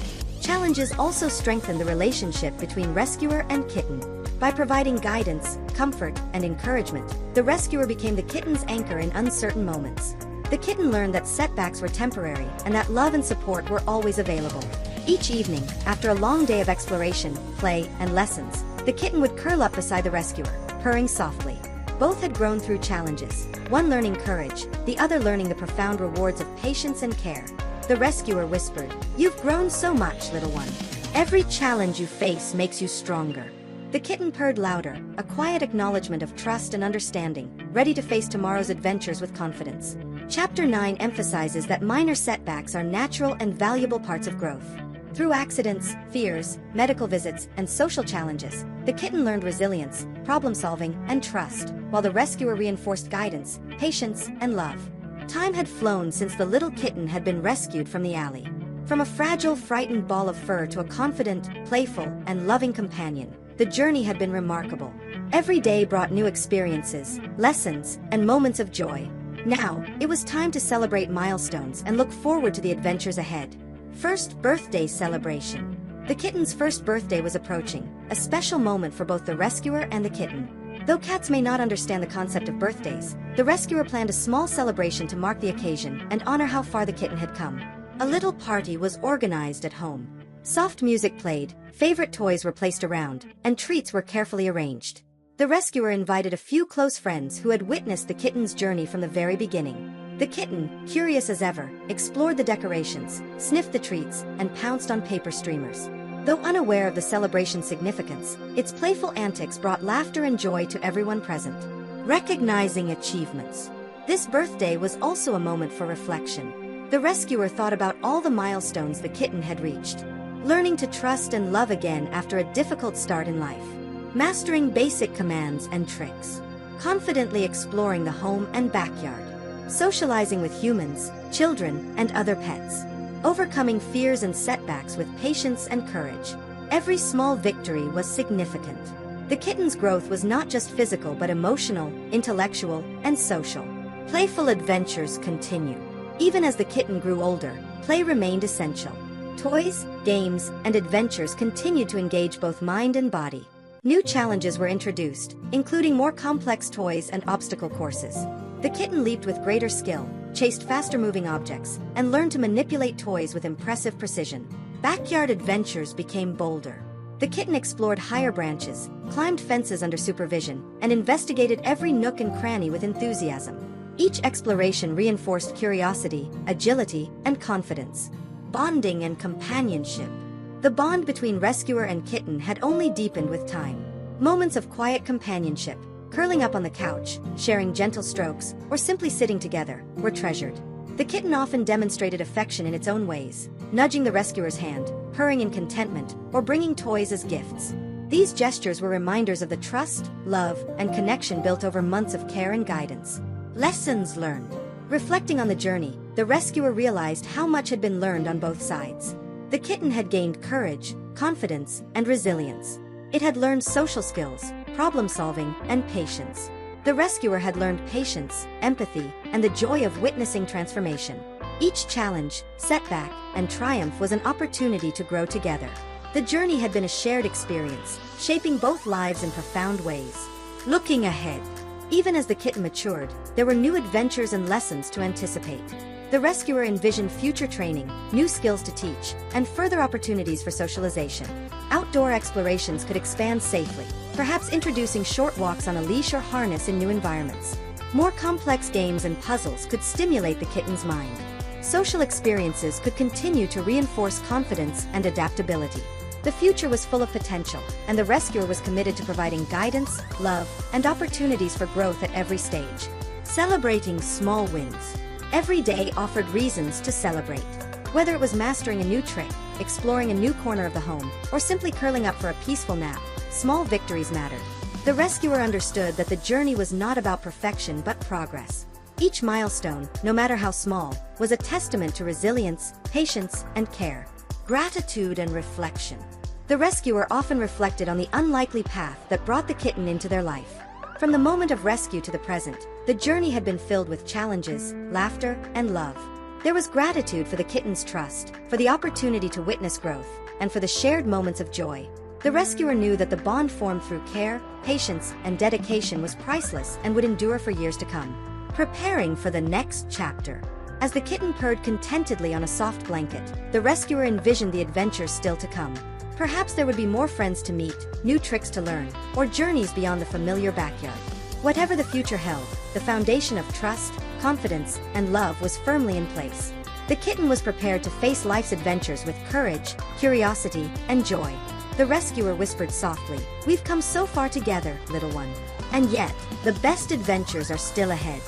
Challenges also strengthened the relationship between rescuer and kitten. By providing guidance, comfort, and encouragement, the rescuer became the kitten's anchor in uncertain moments. The kitten learned that setbacks were temporary and that love and support were always available. Each evening, after a long day of exploration, play, and lessons, The kitten would curl up beside the rescuer, purring softly. Both had grown through challenges, one learning courage, the other learning the profound rewards of patience and care. The rescuer whispered, "You've grown so much, little one. Every challenge you face makes you stronger." The kitten purred louder, a quiet acknowledgement of trust and understanding, ready to face tomorrow's adventures with confidence. Chapter 9 emphasizes that minor setbacks are natural and valuable parts of growth. Through accidents, fears, medical visits, and social challenges, the kitten learned resilience, problem-solving, and trust, while the rescuer reinforced guidance, patience, and love. Time had flown since the little kitten had been rescued from the alley. From a fragile, frightened ball of fur to a confident, playful, and loving companion, the journey had been remarkable. Every day brought new experiences, lessons, and moments of joy. Now, it was time to celebrate milestones and look forward to the adventures ahead. First birthday celebration. The kitten's first birthday was approaching, a special moment for both the rescuer and the kitten. Though cats may not understand the concept of birthdays, the rescuer planned a small celebration to mark the occasion and honor how far the kitten had come. A little party was organized at home. Soft music played, favorite toys were placed around, and treats were carefully arranged. The rescuer invited a few close friends who had witnessed the kitten's journey from the very beginning. The kitten, curious as ever, explored the decorations, sniffed the treats, and pounced on paper streamers. Though unaware of the celebration's significance, its playful antics brought laughter and joy to everyone present. Recognizing achievements. This birthday was also a moment for reflection. The rescuer thought about all the milestones the kitten had reached. Learning to trust and love again after a difficult start in life. Mastering basic commands and tricks. Confidently exploring the home and backyard. Socializing with humans, children, and other pets. Overcoming fears and setbacks with patience and courage. Every small victory was significant. The kitten's growth was not just physical but emotional, intellectual, and social. Playful adventures continue. Even as the kitten grew older, play remained essential. Toys, games, and adventures continued to engage both mind and body. New challenges were introduced, including more complex toys and obstacle courses. The kitten leaped with greater skill, chased faster-moving objects, and learned to manipulate toys with impressive precision. Backyard adventures became bolder. The kitten explored higher branches, climbed fences under supervision, and investigated every nook and cranny with enthusiasm. Each exploration reinforced curiosity, agility, and confidence. Bonding and companionship. The bond between rescuer and kitten had only deepened with time. Moments of quiet companionship, curling up on the couch, sharing gentle strokes, or simply sitting together, were treasured. The kitten often demonstrated affection in its own ways, nudging the rescuer's hand, purring in contentment, or bringing toys as gifts. These gestures were reminders of the trust, love, and connection built over months of care and guidance. Lessons learned. Reflecting on the journey, the rescuer realized how much had been learned on both sides. The kitten had gained courage, confidence, and resilience. It had learned social skills, problem-solving, and patience. The rescuer had learned patience, empathy, and the joy of witnessing transformation. Each challenge, setback, and triumph was an opportunity to grow together. The journey had been a shared experience, shaping both lives in profound ways. Looking ahead. Even as the kitten matured, there were new adventures and lessons to anticipate. The rescuer envisioned future training, new skills to teach, and further opportunities for socialization. Outdoor explorations could expand safely, perhaps introducing short walks on a leash or harness in new environments. More complex games and puzzles could stimulate the kitten's mind. Social experiences could continue to reinforce confidence and adaptability. The future was full of potential, and the rescuer was committed to providing guidance, love, and opportunities for growth at every stage. Celebrating small wins. Every day offered reasons to celebrate. Whether it was mastering a new trick, exploring a new corner of the home, or simply curling up for a peaceful nap, small victories mattered. The rescuer understood that the journey was not about perfection but progress. Each milestone, no matter how small, was a testament to resilience, patience, and care. Gratitude and reflection. The rescuer often reflected on the unlikely path that brought the kitten into their life. From the moment of rescue to the present, the journey had been filled with challenges, laughter, and love. There was gratitude for the kitten's trust, for the opportunity to witness growth, and for the shared moments of joy. The rescuer knew that the bond formed through care, patience, and dedication was priceless and would endure for years to come. Preparing for the next chapter. As the kitten purred contentedly on a soft blanket, the rescuer envisioned the adventures still to come. Perhaps there would be more friends to meet, new tricks to learn, or journeys beyond the familiar backyard. Whatever the future held, the foundation of trust, confidence, and love was firmly in place. The kitten was prepared to face life's adventures with courage, curiosity, and joy. The rescuer whispered softly, "We've come so far together, little one. And yet, the best adventures are still ahead."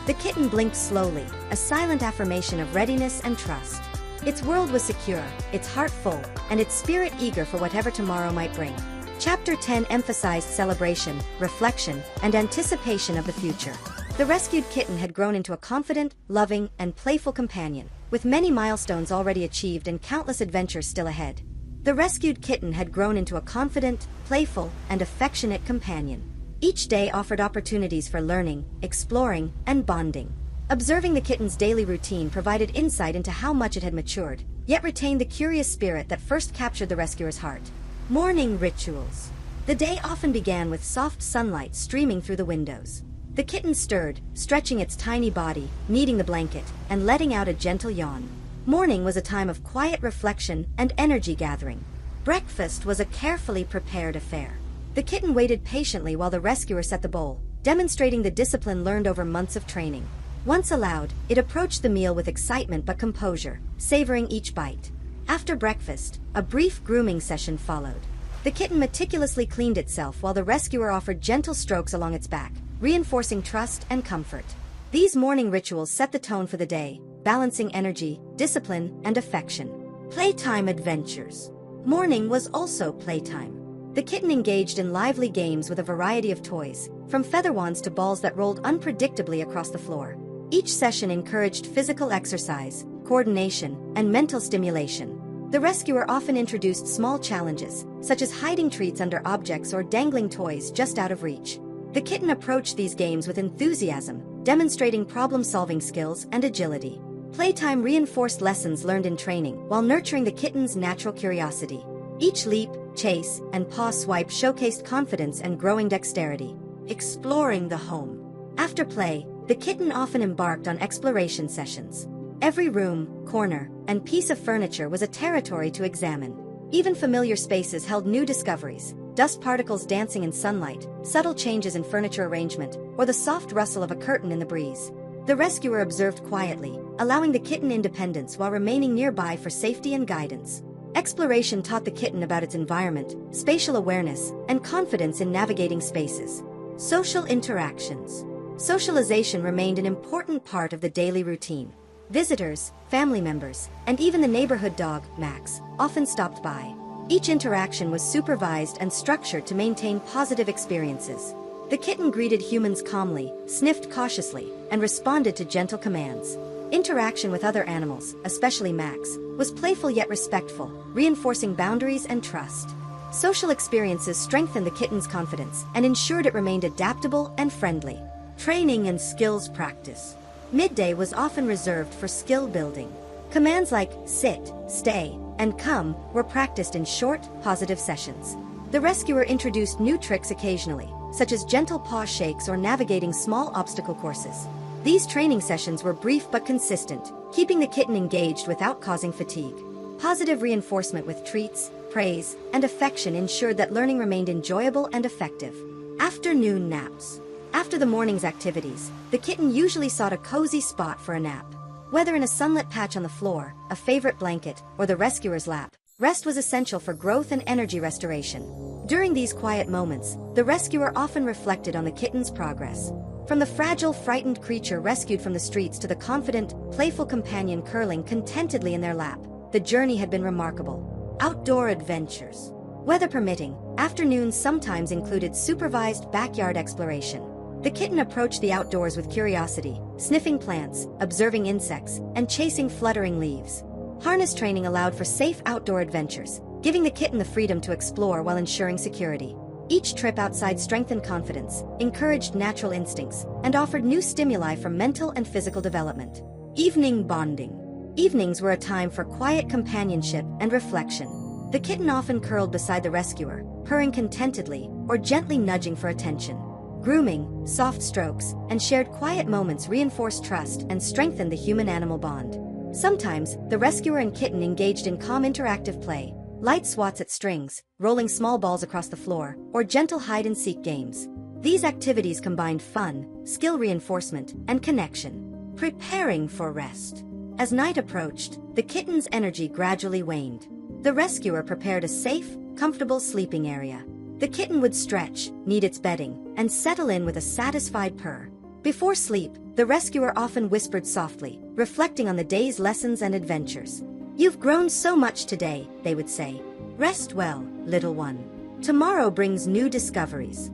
The kitten blinked slowly, a silent affirmation of readiness and trust. Its world was secure, its heart full, and its spirit eager for whatever tomorrow might bring. Chapter 10 emphasized celebration, reflection, and anticipation of the future. The rescued kitten had grown into a confident, loving, and playful companion, with many milestones already achieved and countless adventures still ahead. The rescued kitten had grown into a confident, playful, and affectionate companion. Each day offered opportunities for learning, exploring, and bonding. Observing the kitten's daily routine provided insight into how much it had matured, yet retained the curious spirit that first captured the rescuer's heart. Morning rituals. The day often began with soft sunlight streaming through the windows. The kitten stirred, stretching its tiny body, kneading the blanket, and letting out a gentle yawn. Morning was a time of quiet reflection and energy gathering. Breakfast was a carefully prepared affair. The kitten waited patiently while the rescuer set the bowl, demonstrating the discipline learned over months of training. Once allowed, it approached the meal with excitement but composure, savoring each bite. After breakfast, a brief grooming session followed. The kitten meticulously cleaned itself while the rescuer offered gentle strokes along its back, reinforcing trust and comfort. These morning rituals set the tone for the day, balancing energy, discipline, and affection. Playtime adventures. Morning was also playtime. The kitten engaged in lively games with a variety of toys, from feather wands to balls that rolled unpredictably across the floor. Each session encouraged physical exercise, coordination, and mental stimulation. The rescuer often introduced small challenges, such as hiding treats under objects or dangling toys just out of reach. The kitten approached these games with enthusiasm, demonstrating problem-solving skills and agility. Playtime reinforced lessons learned in training while nurturing the kitten's natural curiosity. Each leap, chase, and paw swipe showcased confidence and growing dexterity. Exploring the home. After play, the kitten often embarked on exploration sessions. Every room, corner, and piece of furniture was a territory to examine. Even familiar spaces held new discoveries: dust particles dancing in sunlight, subtle changes in furniture arrangement, or the soft rustle of a curtain in the breeze. The rescuer observed quietly, allowing the kitten independence while remaining nearby for safety and guidance. Exploration taught the kitten about its environment, spatial awareness, and confidence in navigating spaces. Social interactions. Socialization remained an important part of the daily routine. Visitors, family members, and even the neighborhood dog, Max, often stopped by. Each interaction was supervised and structured to maintain positive experiences. The kitten greeted humans calmly, sniffed cautiously, and responded to gentle commands. Interaction with other animals, especially Max, was playful yet respectful, reinforcing boundaries and trust. Social experiences strengthened the kitten's confidence and ensured it remained adaptable and friendly. Training and skills practice. Midday was often reserved for skill building. Commands like sit, stay, and come were practiced in short, positive sessions. The rescuer introduced new tricks occasionally, such as gentle paw shakes or navigating small obstacle courses. These training sessions were brief but consistent, keeping the kitten engaged without causing fatigue. Positive reinforcement with treats, praise, and affection ensured that learning remained enjoyable and effective. Afternoon naps. After the morning's activities, the kitten usually sought a cozy spot for a nap. Whether in a sunlit patch on the floor, a favorite blanket, or the rescuer's lap, rest was essential for growth and energy restoration. During these quiet moments, the rescuer often reflected on the kitten's progress. From the fragile, frightened creature rescued from the streets to the confident, playful companion curling contentedly in their lap, the journey had been remarkable. Outdoor adventures. Weather permitting, afternoons sometimes included supervised backyard exploration. The kitten approached the outdoors with curiosity, sniffing plants, observing insects, and chasing fluttering leaves. Harness training allowed for safe outdoor adventures, giving the kitten the freedom to explore while ensuring security. Each trip outside strengthened confidence, encouraged natural instincts, and offered new stimuli for mental and physical development. Evening bonding. Evenings were a time for quiet companionship and reflection. The kitten often curled beside the rescuer, purring contentedly or gently nudging for attention. Grooming, soft strokes, and shared quiet moments reinforced trust and strengthened the human-animal bond. Sometimes, the rescuer and kitten engaged in calm interactive play, light swats at strings, rolling small balls across the floor, or gentle hide-and-seek games. These activities combined fun, skill reinforcement, and connection, preparing for rest. As night approached, the kitten's energy gradually waned. The rescuer prepared a safe, comfortable sleeping area. The kitten would stretch, knead its bedding, and settle in with a satisfied purr. Before sleep, the rescuer often whispered softly, reflecting on the day's lessons and adventures. "You've grown so much today," they would say. "Rest well, little one. Tomorrow brings new discoveries."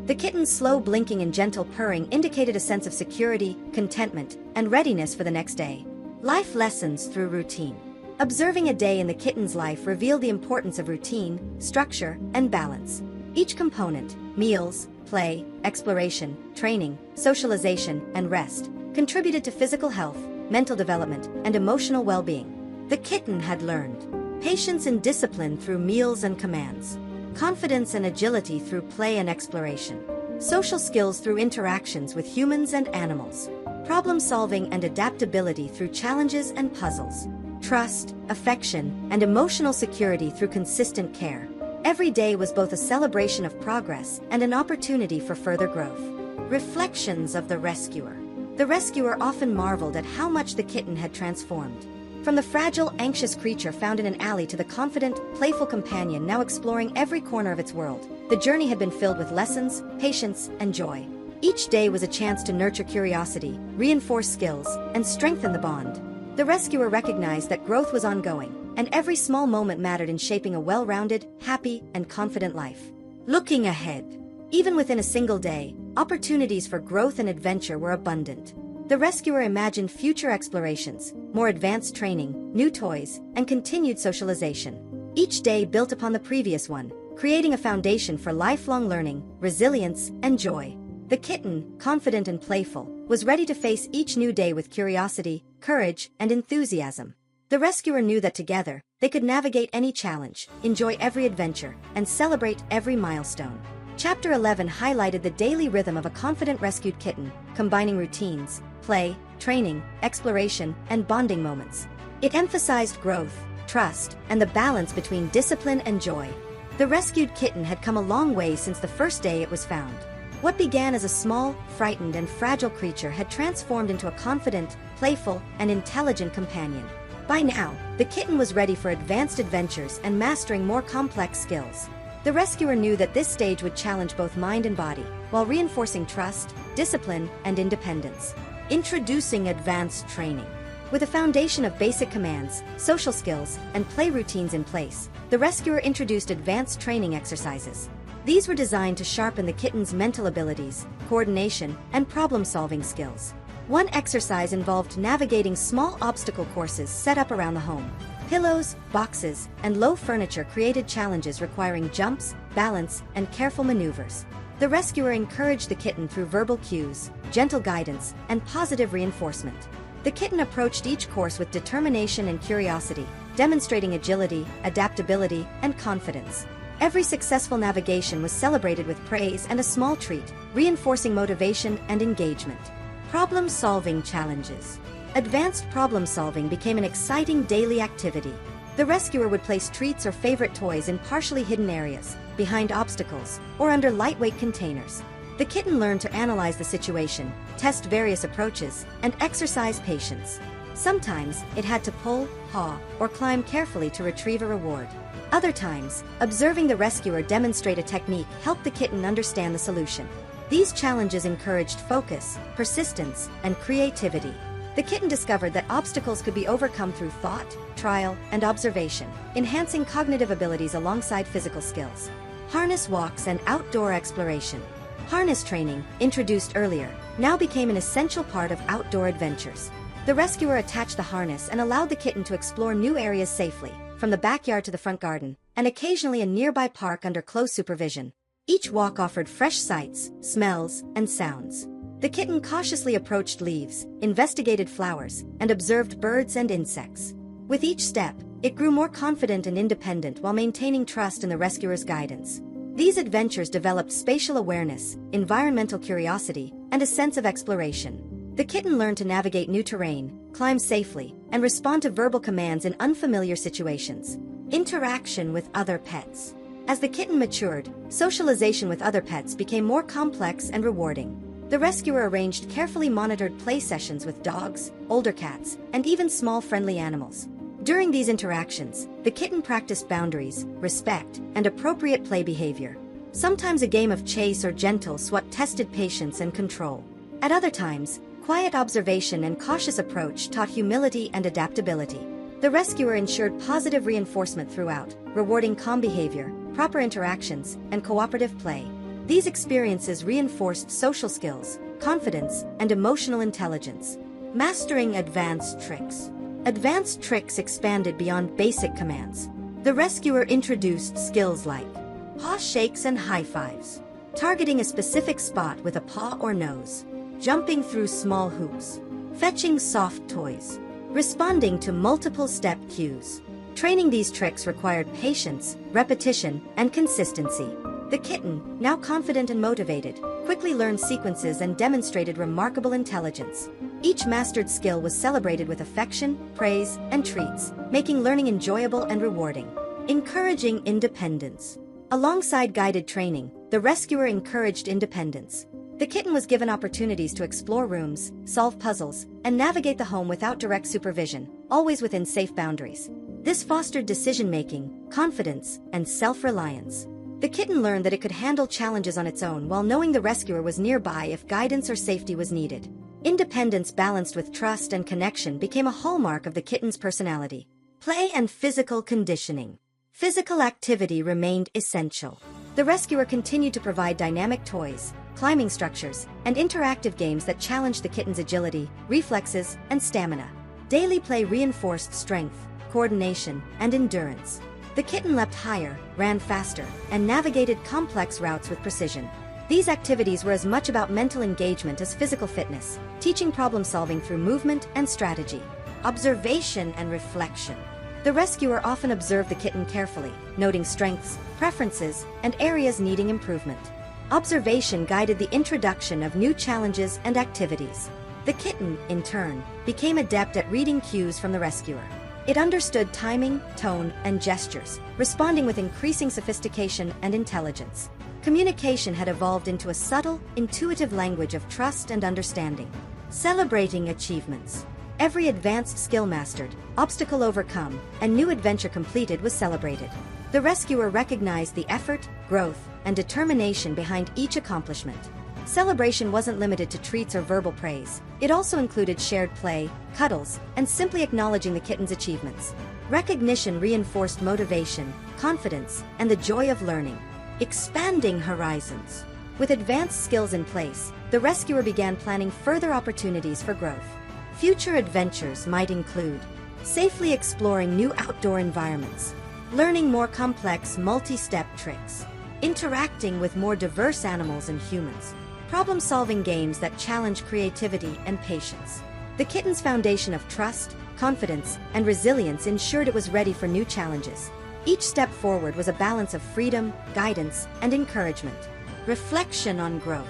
The kitten's slow blinking and gentle purring indicated a sense of security, contentment, and readiness for the next day. Life lessons through routine. Observing a day in the kitten's life revealed the importance of routine, structure, and balance. Each component, meals, play, exploration, training, socialization, and rest, contributed to physical health, mental development, and emotional well-being. The kitten had learned patience and discipline through meals and commands, confidence and agility through play and exploration, social skills through interactions with humans and animals, problem-solving and adaptability through challenges and puzzles, trust, affection, and emotional security through consistent care. Every day was both a celebration of progress and an opportunity for further growth. Reflections of the rescuer. The rescuer often marveled at how much the kitten had transformed. From the fragile, anxious creature found in an alley to the confident, playful companion now exploring every corner of its world, the journey had been filled with lessons, patience, and joy. Each day was a chance to nurture curiosity, reinforce skills, and strengthen the bond. The rescuer recognized that growth was ongoing, and every small moment mattered in shaping a well-rounded, happy, and confident life. Looking ahead. Even within a single day, opportunities for growth and adventure were abundant. The rescuer imagined future explorations, more advanced training, new toys, and continued socialization. Each day built upon the previous one, creating a foundation for lifelong learning, resilience, and joy. The kitten, confident and playful, was ready to face each new day with curiosity, courage, and enthusiasm. The rescuer knew that together, they could navigate any challenge, enjoy every adventure, and celebrate every milestone. Chapter 11 highlighted the daily rhythm of a confident rescued kitten, combining routines, play, training, exploration, and bonding moments. It emphasized growth, trust, and the balance between discipline and joy. The rescued kitten had come a long way since the first day it was found. What began as a small, frightened, and fragile creature had transformed into a confident, playful, and intelligent companion. By now, the kitten was ready for advanced adventures and mastering more complex skills. The rescuer knew that this stage would challenge both mind and body, while reinforcing trust, discipline, and independence. Introducing advanced training. With a foundation of basic commands, social skills, and play routines in place, the rescuer introduced advanced training exercises. These were designed to sharpen the kitten's mental abilities, coordination, and problem-solving skills. One exercise involved navigating small obstacle courses set up around the home. Pillows, boxes, and low furniture created challenges requiring jumps, balance, and careful maneuvers. The rescuer encouraged the kitten through verbal cues, gentle guidance, and positive reinforcement. The kitten approached each course with determination and curiosity, demonstrating agility, adaptability, and confidence. Every successful navigation was celebrated with praise and a small treat, reinforcing motivation and engagement. Problem-solving challenges. Advanced problem-solving became an exciting daily activity. The rescuer would place treats or favorite toys in partially hidden areas, behind obstacles, or under lightweight containers. The kitten learned to analyze the situation, test various approaches, and exercise patience. Sometimes, it had to pull, paw, or climb carefully to retrieve a reward. Other times, observing the rescuer demonstrate a technique helped the kitten understand the solution. These challenges encouraged focus, persistence, and creativity. The kitten discovered that obstacles could be overcome through thought, trial, and observation, enhancing cognitive abilities alongside physical skills. Harness walks and outdoor exploration. Harness training, introduced earlier, now became an essential part of outdoor adventures. The rescuer attached the harness and allowed the kitten to explore new areas safely, from the backyard to the front garden, and occasionally a nearby park under close supervision. Each walk offered fresh sights, smells, and sounds. The kitten cautiously approached leaves, investigated flowers, and observed birds and insects. With each step, it grew more confident and independent while maintaining trust in the rescuer's guidance. These adventures developed spatial awareness, environmental curiosity, and a sense of exploration. The kitten learned to navigate new terrain, climb safely, and respond to verbal commands in unfamiliar situations. Interaction with other pets. As the kitten matured, socialization with other pets became more complex and rewarding. The rescuer arranged carefully monitored play sessions with dogs, older cats, and even small friendly animals. During these interactions, the kitten practiced boundaries, respect, and appropriate play behavior. Sometimes a game of chase or gentle swat tested patience and control. At other times, quiet observation and cautious approach taught humility and adaptability. The rescuer ensured positive reinforcement throughout, rewarding calm behavior, proper interactions, and cooperative play. These experiences reinforced social skills, confidence, and emotional intelligence. Mastering advanced tricks. Advanced tricks expanded beyond basic commands. The rescuer introduced skills like paw shakes and high fives, targeting a specific spot with a paw or nose, jumping through small hoops, fetching soft toys, responding to multiple step cues. Training these tricks required patience, repetition, and consistency. The kitten, now confident and motivated, quickly learned sequences and demonstrated remarkable intelligence. Each mastered skill was celebrated with affection, praise, and treats, making learning enjoyable and rewarding. Encouraging independence. Alongside guided training, the rescuer encouraged independence. The kitten was given opportunities to explore rooms, solve puzzles, and navigate the home without direct supervision, always within safe boundaries. This fostered decision-making, confidence, and self-reliance. The kitten learned that it could handle challenges on its own while knowing the rescuer was nearby if guidance or safety was needed. Independence balanced with trust and connection became a hallmark of the kitten's personality. Play and physical conditioning. Physical activity remained essential. The rescuer continued to provide dynamic toys, climbing structures, and interactive games that challenged the kitten's agility, reflexes, and stamina. Daily play reinforced strength, coordination, and endurance. The kitten leapt higher, ran faster, and navigated complex routes with precision. These activities were as much about mental engagement as physical fitness, teaching problem-solving through movement and strategy. Observation and reflection. The rescuer often observed the kitten carefully, noting strengths, preferences, and areas needing improvement. Observation guided the introduction of new challenges and activities. The kitten, in turn, became adept at reading cues from the rescuer. It understood timing, tone, and gestures, responding with increasing sophistication and intelligence. Communication had evolved into a subtle, intuitive language of trust and understanding. Celebrating achievements. Every advanced skill mastered, obstacle overcome, and new adventure completed was celebrated. The rescuer recognized the effort, growth, and determination behind each accomplishment. Celebration wasn't limited to treats or verbal praise. It also included shared play, cuddles, and simply acknowledging the kitten's achievements. Recognition reinforced motivation, confidence, and the joy of learning. Expanding horizons. With advanced skills in place, the rescuer began planning further opportunities for growth. Future adventures might include safely exploring new outdoor environments, learning more complex multi-step tricks, interacting with more diverse animals and humans, problem-solving games that challenge creativity and patience. The kitten's foundation of trust, confidence, and resilience ensured it was ready for new challenges. Each step forward was a balance of freedom, guidance, and encouragement. Reflection on growth.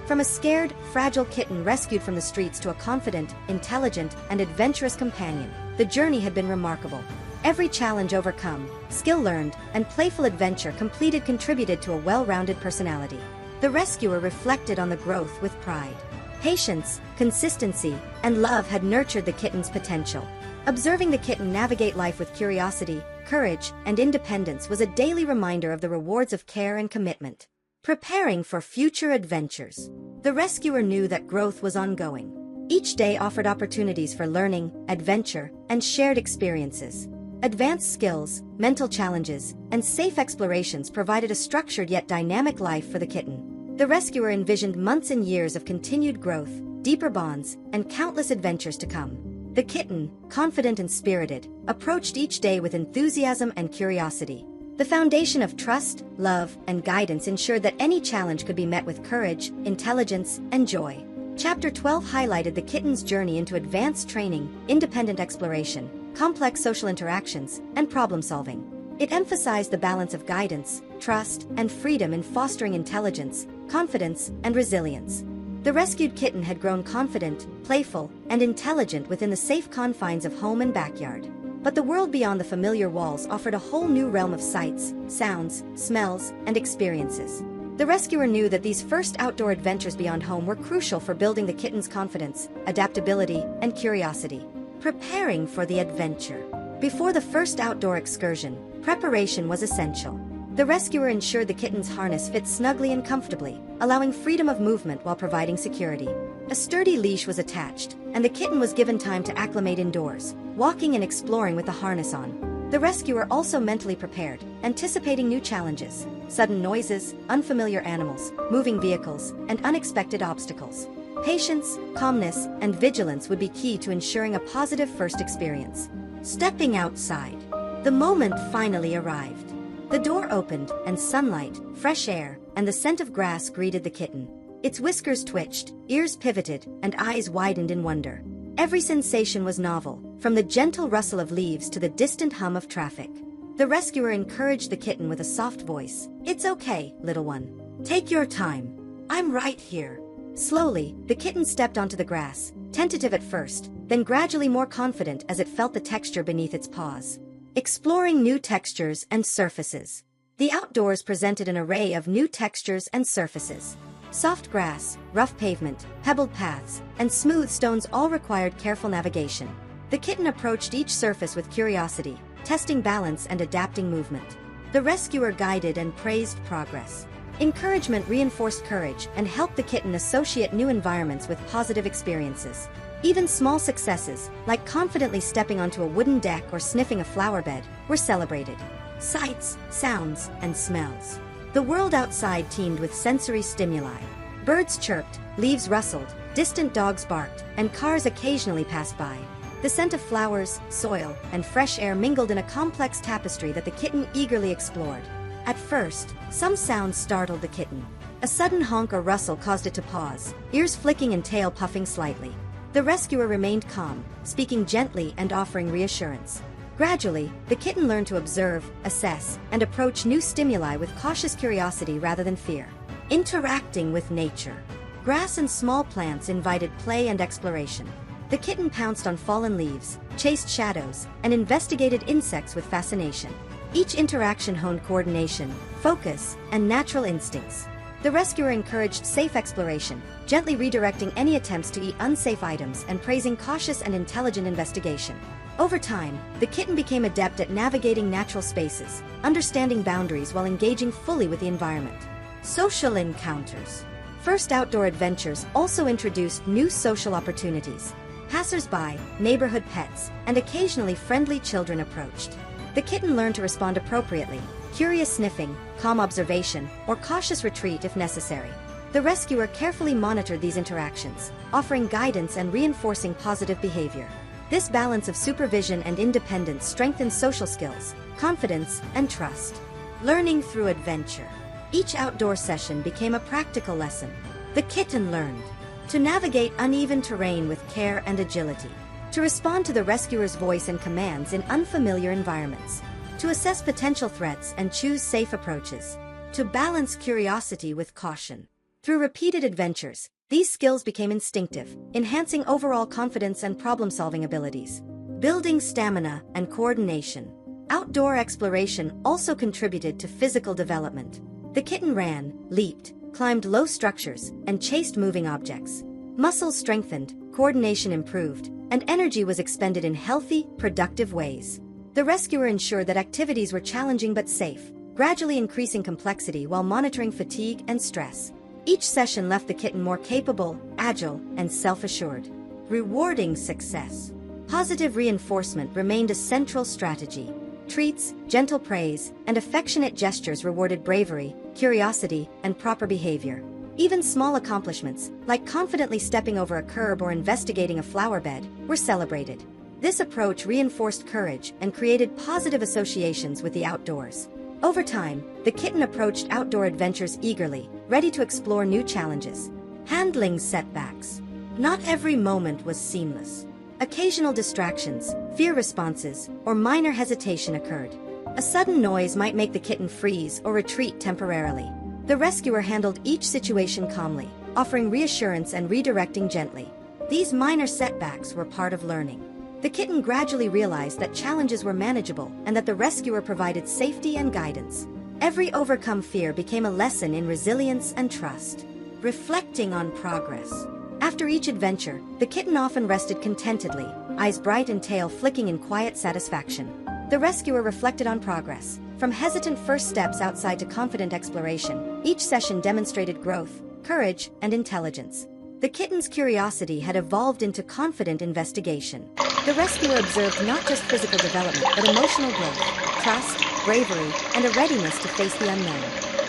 From a scared, fragile kitten rescued from the streets to a confident, intelligent, and adventurous companion, the journey had been remarkable. Every challenge overcome, skill learned, and playful adventure completed contributed to a well-rounded personality. The rescuer reflected on the growth with pride. Patience, consistency, and love had nurtured the kitten's potential. Observing the kitten navigate life with curiosity, courage, and independence was a daily reminder of the rewards of care and commitment. Preparing for future adventures. The rescuer knew that growth was ongoing. Each day offered opportunities for learning, adventure, and shared experiences. Advanced skills, mental challenges, and safe explorations provided a structured yet dynamic life for the kitten. The rescuer envisioned months and years of continued growth, deeper bonds, and countless adventures to come. The kitten, confident and spirited, approached each day with enthusiasm and curiosity. The foundation of trust, love, and guidance ensured that any challenge could be met with courage, intelligence, and joy. Chapter 12 highlighted the kitten's journey into advanced training, independent exploration, complex social interactions, and problem-solving. It emphasized the balance of guidance, trust, and freedom in fostering intelligence, confidence, and resilience. The rescued kitten had grown confident, playful, and intelligent within the safe confines of home and backyard. But the world beyond the familiar walls offered a whole new realm of sights, sounds, smells, and experiences. The rescuer knew that these first outdoor adventures beyond home were crucial for building the kitten's confidence, adaptability, and curiosity. Preparing for the adventure. Before the first outdoor excursion, preparation was essential. The rescuer ensured the kitten's harness fit snugly and comfortably, allowing freedom of movement while providing security. A sturdy leash was attached, and the kitten was given time to acclimate indoors, walking and exploring with the harness on. The rescuer also mentally prepared, anticipating new challenges, sudden noises, unfamiliar animals, moving vehicles, and unexpected obstacles. Patience, calmness, and vigilance would be key to ensuring a positive first experience. Stepping outside. The moment finally arrived. The door opened, and sunlight, fresh air, and the scent of grass greeted the kitten. Its whiskers twitched, ears pivoted, and eyes widened in wonder. Every sensation was novel, from the gentle rustle of leaves to the distant hum of traffic. The rescuer encouraged the kitten with a soft voice. "It's okay, little one. Take your time. I'm right here." Slowly, the kitten stepped onto the grass, tentative at first, then gradually more confident as it felt the texture beneath its paws. Exploring new textures and surfaces. The outdoors presented an array of new textures and surfaces. Soft grass, rough pavement, pebbled paths, and smooth stones all required careful navigation. The kitten approached each surface with curiosity, testing balance and adapting movement. The rescuer guided and praised progress. Encouragement reinforced courage and helped the kitten associate new environments with positive experiences. Even small successes, like confidently stepping onto a wooden deck or sniffing a flower bed, were celebrated. Sights, sounds, and smells. The world outside teemed with sensory stimuli. Birds chirped, leaves rustled, distant dogs barked, and cars occasionally passed by. The scent of flowers, soil, and fresh air mingled in a complex tapestry that the kitten eagerly explored. At first, some sounds startled the kitten. A sudden honk or rustle caused it to pause, ears flicking and tail puffing slightly. The rescuer remained calm, speaking gently and offering reassurance. Gradually, the kitten learned to observe, assess, and approach new stimuli with cautious curiosity rather than fear. Interacting with nature. Grass and small plants invited play and exploration. The kitten pounced on fallen leaves, chased shadows, and investigated insects with fascination. Each interaction honed coordination, focus, and natural instincts. The rescuer encouraged safe exploration, gently redirecting any attempts to eat unsafe items and praising cautious and intelligent investigation. Over time, the kitten became adept at navigating natural spaces, understanding boundaries while engaging fully with the environment. Social encounters. First outdoor adventures also introduced new social opportunities. Passers-by, neighborhood pets, and occasionally friendly children approached. The kitten learned to respond appropriately, curious sniffing, calm observation, or cautious retreat if necessary. The rescuer carefully monitored these interactions, offering guidance and reinforcing positive behavior. This balance of supervision and independence strengthened social skills, confidence, and trust. Learning through adventure. Each outdoor session became a practical lesson. The kitten learned to navigate uneven terrain with care and agility, to respond to the rescuer's voice and commands in unfamiliar environments, to assess potential threats and choose safe approaches, to balance curiosity with caution. Through repeated adventures, these skills became instinctive, enhancing overall confidence and problem-solving abilities. Building stamina and coordination. Outdoor exploration also contributed to physical development. The kitten ran, leaped, climbed low structures, and chased moving objects. Muscles strengthened, coordination improved, and energy was expended in healthy, productive ways. The rescuer ensured that activities were challenging but safe, gradually increasing complexity while monitoring fatigue and stress. Each session left the kitten more capable, agile, and self-assured. Rewarding success. Positive reinforcement remained a central strategy. Treats, gentle praise, and affectionate gestures rewarded bravery, curiosity, and proper behavior. Even small accomplishments, like confidently stepping over a curb or investigating a flower bed, were celebrated. This approach reinforced courage and created positive associations with the outdoors. Over time, the kitten approached outdoor adventures eagerly, ready to explore new challenges. Handling setbacks. Not every moment was seamless. Occasional distractions, fear responses, or minor hesitation occurred. A sudden noise might make the kitten freeze or retreat temporarily. The rescuer handled each situation calmly, offering reassurance and redirecting gently. These minor setbacks were part of learning. The kitten gradually realized that challenges were manageable and that the rescuer provided safety and guidance. Every overcome fear became a lesson in resilience and trust. Reflecting on progress. After each adventure, the kitten often rested contentedly, eyes bright and tail flicking in quiet satisfaction. The rescuer reflected on progress. From hesitant first steps outside to confident exploration, each session demonstrated growth, courage, and intelligence. The kitten's curiosity had evolved into confident investigation. The rescuer observed not just physical development but emotional growth, trust, bravery, and a readiness to face the unknown.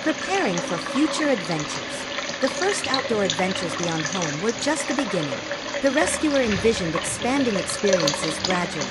Preparing for future adventures. The first outdoor adventures beyond home were just the beginning. The rescuer envisioned expanding experiences gradually.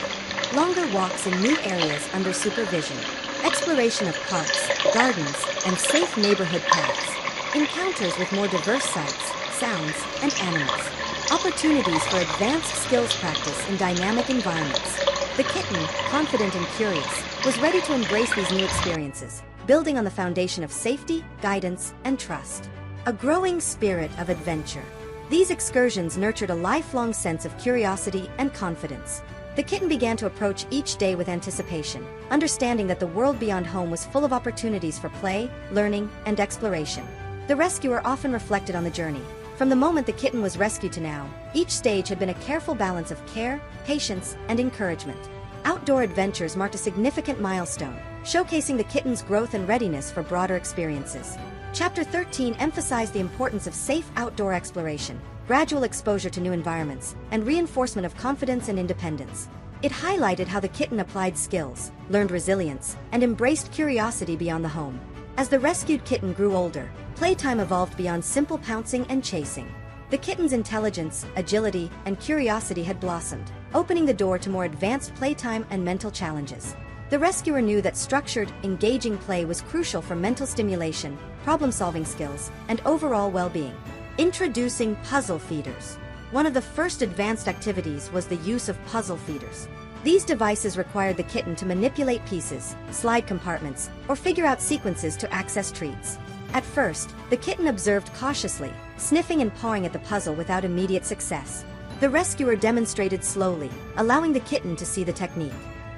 Longer walks in new areas under supervision. Exploration of parks, gardens, and safe neighborhood paths. Encounters with more diverse sights, sounds, and animals. Opportunities for advanced skills practice in dynamic environments. The kitten, confident and curious, was ready to embrace these new experiences, building on the foundation of safety, guidance, and trust. A growing spirit of adventure. These excursions nurtured a lifelong sense of curiosity and confidence. The kitten began to approach each day with anticipation, understanding that the world beyond home was full of opportunities for play, learning, and exploration. The rescuer often reflected on the journey. From the moment the kitten was rescued to now, each stage had been a careful balance of care, patience, and encouragement. Outdoor adventures marked a significant milestone, showcasing the kitten's growth and readiness for broader experiences. Chapter 13 emphasized the importance of safe outdoor exploration, gradual exposure to new environments, and reinforcement of confidence and independence. It highlighted how the kitten applied skills, learned resilience, and embraced curiosity beyond the home. As the rescued kitten grew older, playtime evolved beyond simple pouncing and chasing. The kitten's intelligence, agility, and curiosity had blossomed, opening the door to more advanced playtime and mental challenges. The rescuer knew that structured, engaging play was crucial for mental stimulation, problem-solving skills, and overall well-being. Introducing puzzle feeders. One of the first advanced activities was the use of puzzle feeders. These devices required the kitten to manipulate pieces, slide compartments, or figure out sequences to access treats. At first, the kitten observed cautiously, sniffing and pawing at the puzzle without immediate success. The rescuer demonstrated slowly, allowing the kitten to see the technique.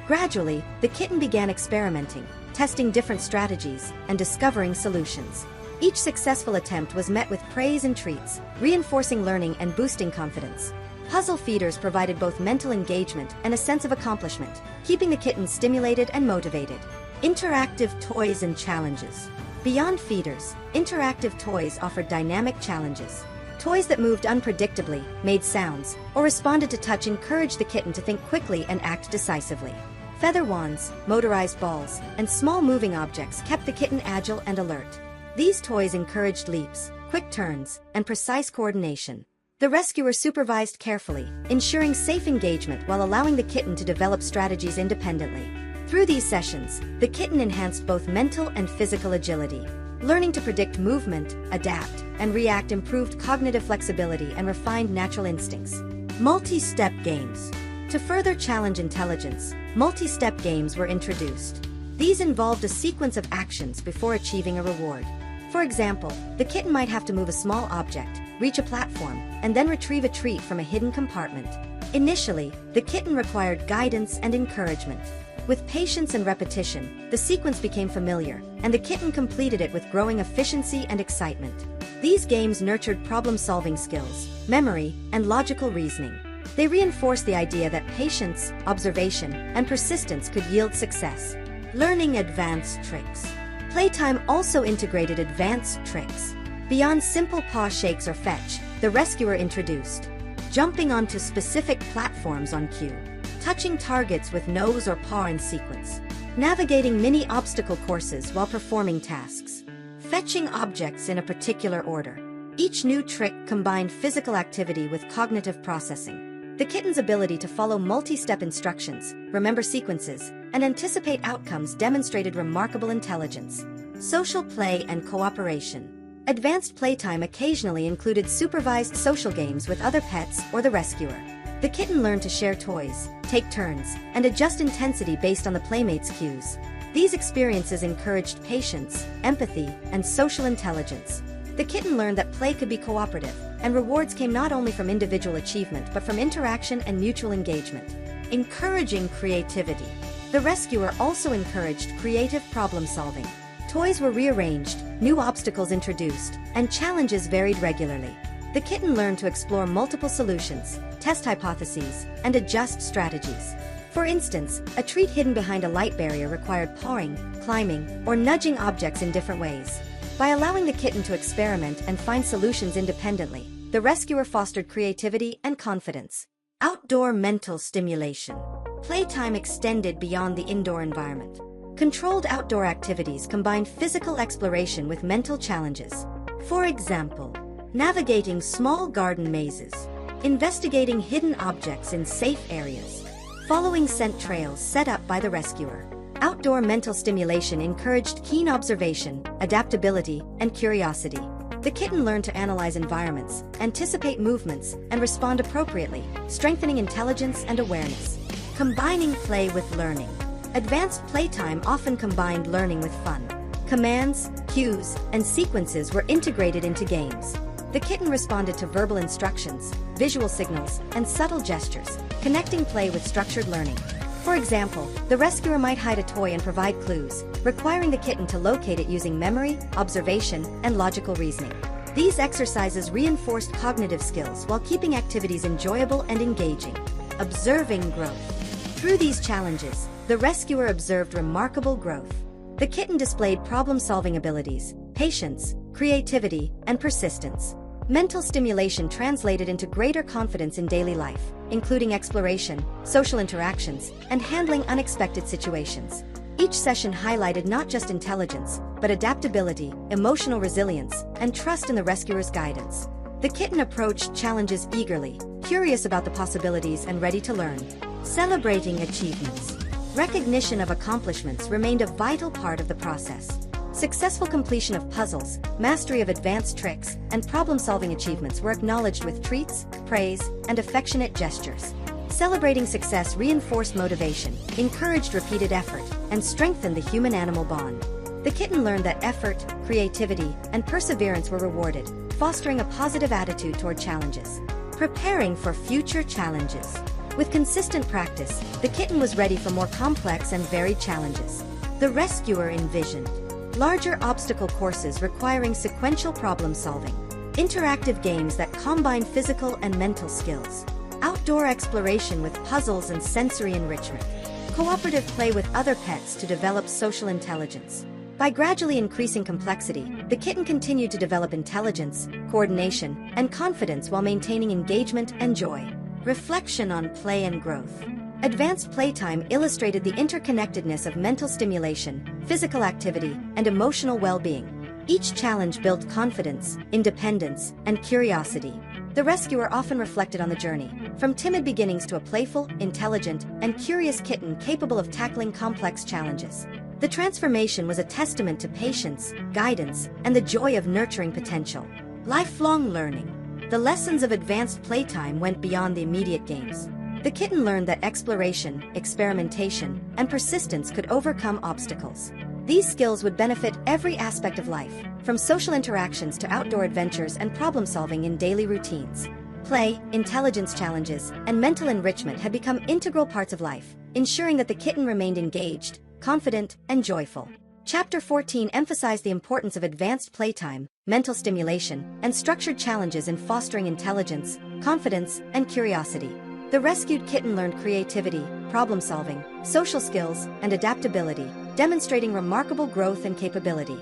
Gradually, the kitten began experimenting, testing different strategies, and discovering solutions. Each successful attempt was met with praise and treats, reinforcing learning and boosting confidence. Puzzle feeders provided both mental engagement and a sense of accomplishment, keeping the kitten stimulated and motivated. Interactive toys and challenges. Beyond feeders, interactive toys offered dynamic challenges. Toys that moved unpredictably, made sounds, or responded to touch encouraged the kitten to think quickly and act decisively. Feather wands, motorized balls, and small moving objects kept the kitten agile and alert. These toys encouraged leaps, quick turns, and precise coordination. The rescuer supervised carefully, ensuring safe engagement while allowing the kitten to develop strategies independently. Through these sessions, the kitten enhanced both mental and physical agility. Learning to predict movement, adapt, and react improved cognitive flexibility and refined natural instincts. Multi-step games. To further challenge intelligence, multi-step games were introduced. These involved a sequence of actions before achieving a reward. For example, the kitten might have to move a small object, reach a platform, and then retrieve a treat from a hidden compartment. Initially, the kitten required guidance and encouragement. With patience and repetition, the sequence became familiar, and the kitten completed it with growing efficiency and excitement. These games nurtured problem-solving skills, memory, and logical reasoning. They reinforced the idea that patience, observation, and persistence could yield success. Learning advanced tricks. Playtime also integrated advanced tricks. Beyond simple paw shakes or fetch, the rescuer introduced jumping onto specific platforms on cue, touching targets with nose or paw in sequence, navigating mini obstacle courses while performing tasks, fetching objects in a particular order. Each new trick combined physical activity with cognitive processing. The kitten's ability to follow multi-step instructions, remember sequences, and anticipate outcomes demonstrated remarkable intelligence. Social play and cooperation. Advanced playtime occasionally included supervised social games with other pets or the rescuer. The kitten learned to share toys, take turns, and adjust intensity based on the playmate's cues. These experiences encouraged patience, empathy, and social intelligence. The kitten learned that play could be cooperative, and rewards came not only from individual achievement but from interaction and mutual engagement. Encouraging creativity. The rescuer also encouraged creative problem-solving. Toys were rearranged, new obstacles introduced, and challenges varied regularly. The kitten learned to explore multiple solutions, test hypotheses, and adjust strategies. For instance, a treat hidden behind a light barrier required pawing, climbing, or nudging objects in different ways. By allowing the kitten to experiment and find solutions independently, the rescuer fostered creativity and confidence. Outdoor mental stimulation. Playtime extended beyond the indoor environment. Controlled outdoor activities combined physical exploration with mental challenges. For example, navigating small garden mazes, investigating hidden objects in safe areas, following scent trails set up by the rescuer. Outdoor mental stimulation encouraged keen observation, adaptability, and curiosity. The kitten learned to analyze environments, anticipate movements, and respond appropriately, strengthening intelligence and awareness. Combining play with learning. Advanced playtime often combined learning with fun. Commands, cues, and sequences were integrated into games. The kitten responded to verbal instructions, visual signals, and subtle gestures, connecting play with structured learning. For example, the rescuer might hide a toy and provide clues, requiring the kitten to locate it using memory, observation, and logical reasoning. These exercises reinforced cognitive skills while keeping activities enjoyable and engaging. Observing growth. Through these challenges, the rescuer observed remarkable growth. The kitten displayed problem-solving abilities, patience, creativity, and persistence. Mental stimulation translated into greater confidence in daily life, including exploration, social interactions, and handling unexpected situations. Each session highlighted not just intelligence, but adaptability, emotional resilience, and trust in the rescuer's guidance. The kitten approached challenges eagerly, curious about the possibilities and ready to learn. Celebrating achievements. Recognition of accomplishments remained a vital part of the process. Successful completion of puzzles, mastery of advanced tricks, and problem-solving achievements were acknowledged with treats, praise, and affectionate gestures. Celebrating success reinforced motivation, encouraged repeated effort, and strengthened the human-animal bond. The kitten learned that effort, creativity, and perseverance were rewarded, fostering a positive attitude toward challenges. Preparing for future challenges. With consistent practice, the kitten was ready for more complex and varied challenges. The rescuer envisioned larger obstacle courses requiring sequential problem-solving, interactive games that combine physical and mental skills, outdoor exploration with puzzles and sensory enrichment, cooperative play with other pets to develop social intelligence. By gradually increasing complexity, the kitten continued to develop intelligence, coordination, and confidence while maintaining engagement and joy. Reflection on play and growth. Advanced playtime illustrated the interconnectedness of mental stimulation, physical activity, and emotional well-being. Each challenge built confidence, independence, and curiosity. The rescuer often reflected on the journey, from timid beginnings to a playful, intelligent, and curious kitten capable of tackling complex challenges. The transformation was a testament to patience, guidance, and the joy of nurturing potential. Lifelong learning. The lessons of advanced playtime went beyond the immediate games. The kitten learned that exploration, experimentation, and persistence could overcome obstacles. These skills would benefit every aspect of life, from social interactions to outdoor adventures and problem-solving in daily routines. Play, intelligence challenges, and mental enrichment had become integral parts of life, ensuring that the kitten remained engaged, confident, and joyful. Chapter 14 emphasized the importance of advanced playtime, mental stimulation, and structured challenges in fostering intelligence, confidence, and curiosity. The rescued kitten learned creativity, problem-solving, social skills, and adaptability, demonstrating remarkable growth and capability.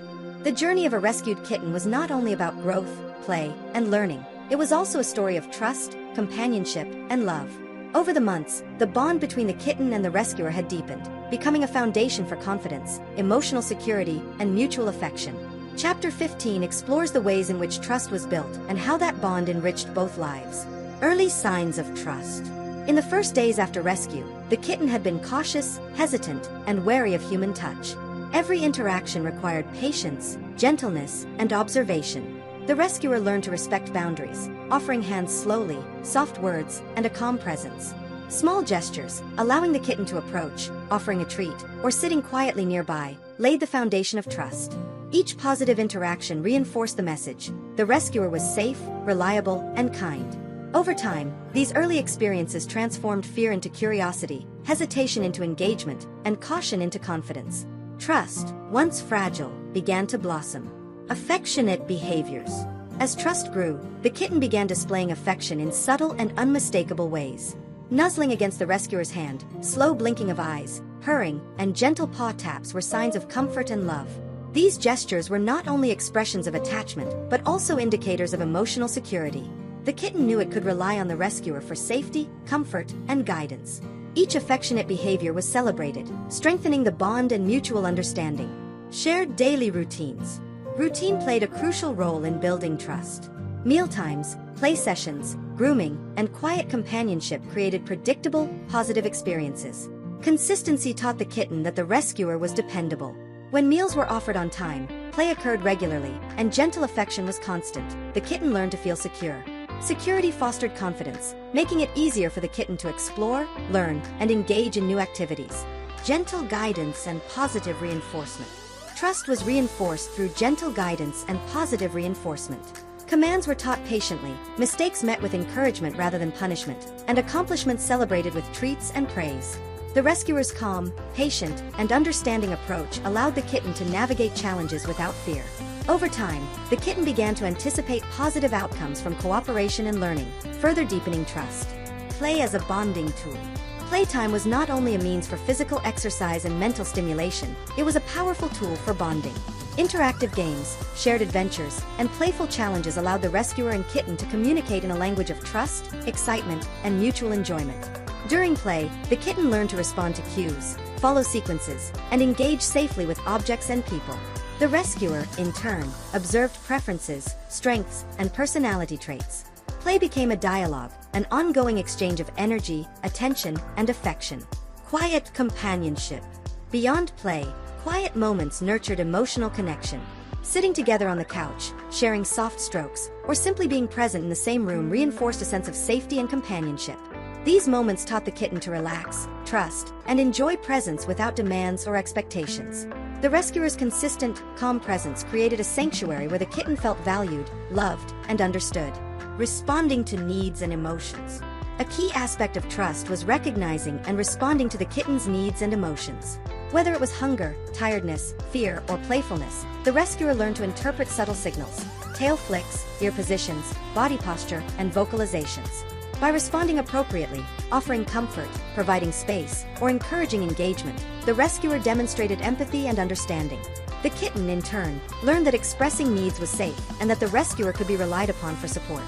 The journey of a rescued kitten was not only about growth, play, and learning. It was also a story of trust, companionship, and love. Over the months, the bond between the kitten and the rescuer had deepened, becoming a foundation for confidence, emotional security, and mutual affection. Chapter 15 explores the ways in which trust was built and how that bond enriched both lives. Early signs of trust. In the first days after rescue, the kitten had been cautious, hesitant, and wary of human touch. Every interaction required patience, gentleness, and observation. The rescuer learned to respect boundaries, offering hands slowly, soft words, and a calm presence. Small gestures, allowing the kitten to approach, offering a treat, or sitting quietly nearby, laid the foundation of trust. Each positive interaction reinforced the message: the rescuer was safe, reliable, and kind. Over time, these early experiences transformed fear into curiosity, hesitation into engagement, and caution into confidence. Trust, once fragile, began to blossom. Affectionate behaviors. As trust grew, the kitten began displaying affection in subtle and unmistakable ways. Nuzzling against the rescuer's hand, slow blinking of eyes, purring, and gentle paw taps were signs of comfort and love. These gestures were not only expressions of attachment, but also indicators of emotional security. The kitten knew it could rely on the rescuer for safety, comfort, and guidance. Each affectionate behavior was celebrated, strengthening the bond and mutual understanding. Shared daily routines. Routine played a crucial role in building trust. Mealtimes, play sessions, grooming, and quiet companionship created predictable, positive experiences. Consistency taught the kitten that the rescuer was dependable. When meals were offered on time, play occurred regularly, and gentle affection was constant, the kitten learned to feel secure. Security fostered confidence, making it easier for the kitten to explore, learn, and engage in new activities. Gentle guidance and positive reinforcement. Trust was reinforced through gentle guidance and positive reinforcement. Commands were taught patiently, mistakes met with encouragement rather than punishment, and accomplishments celebrated with treats and praise. The rescuer's calm, patient, and understanding approach allowed the kitten to navigate challenges without fear. Over time, the kitten began to anticipate positive outcomes from cooperation and learning, further deepening trust. Play as a bonding tool. Playtime was not only a means for physical exercise and mental stimulation, it was a powerful tool for bonding. Interactive games, shared adventures, and playful challenges allowed the rescuer and kitten to communicate in a language of trust, excitement, and mutual enjoyment. During play, the kitten learned to respond to cues, follow sequences, and engage safely with objects and people. The rescuer, in turn, observed preferences, strengths, and personality traits. Play became a dialogue, an ongoing exchange of energy, attention, and affection. Quiet companionship. Beyond play, quiet moments nurtured emotional connection. Sitting together on the couch, sharing soft strokes, or simply being present in the same room reinforced a sense of safety and companionship. These moments taught the kitten to relax, trust, and enjoy presence without demands or expectations. The rescuer's consistent, calm presence created a sanctuary where the kitten felt valued, loved, and understood. Responding to needs and emotions. A key aspect of trust was recognizing and responding to the kitten's needs and emotions. Whether it was hunger, tiredness, fear, or playfulness, the rescuer learned to interpret subtle signals, tail flicks, ear positions, body posture, and vocalizations. By responding appropriately, offering comfort, providing space, or encouraging engagement, the rescuer demonstrated empathy and understanding. The kitten, in turn, learned that expressing needs was safe and that the rescuer could be relied upon for support.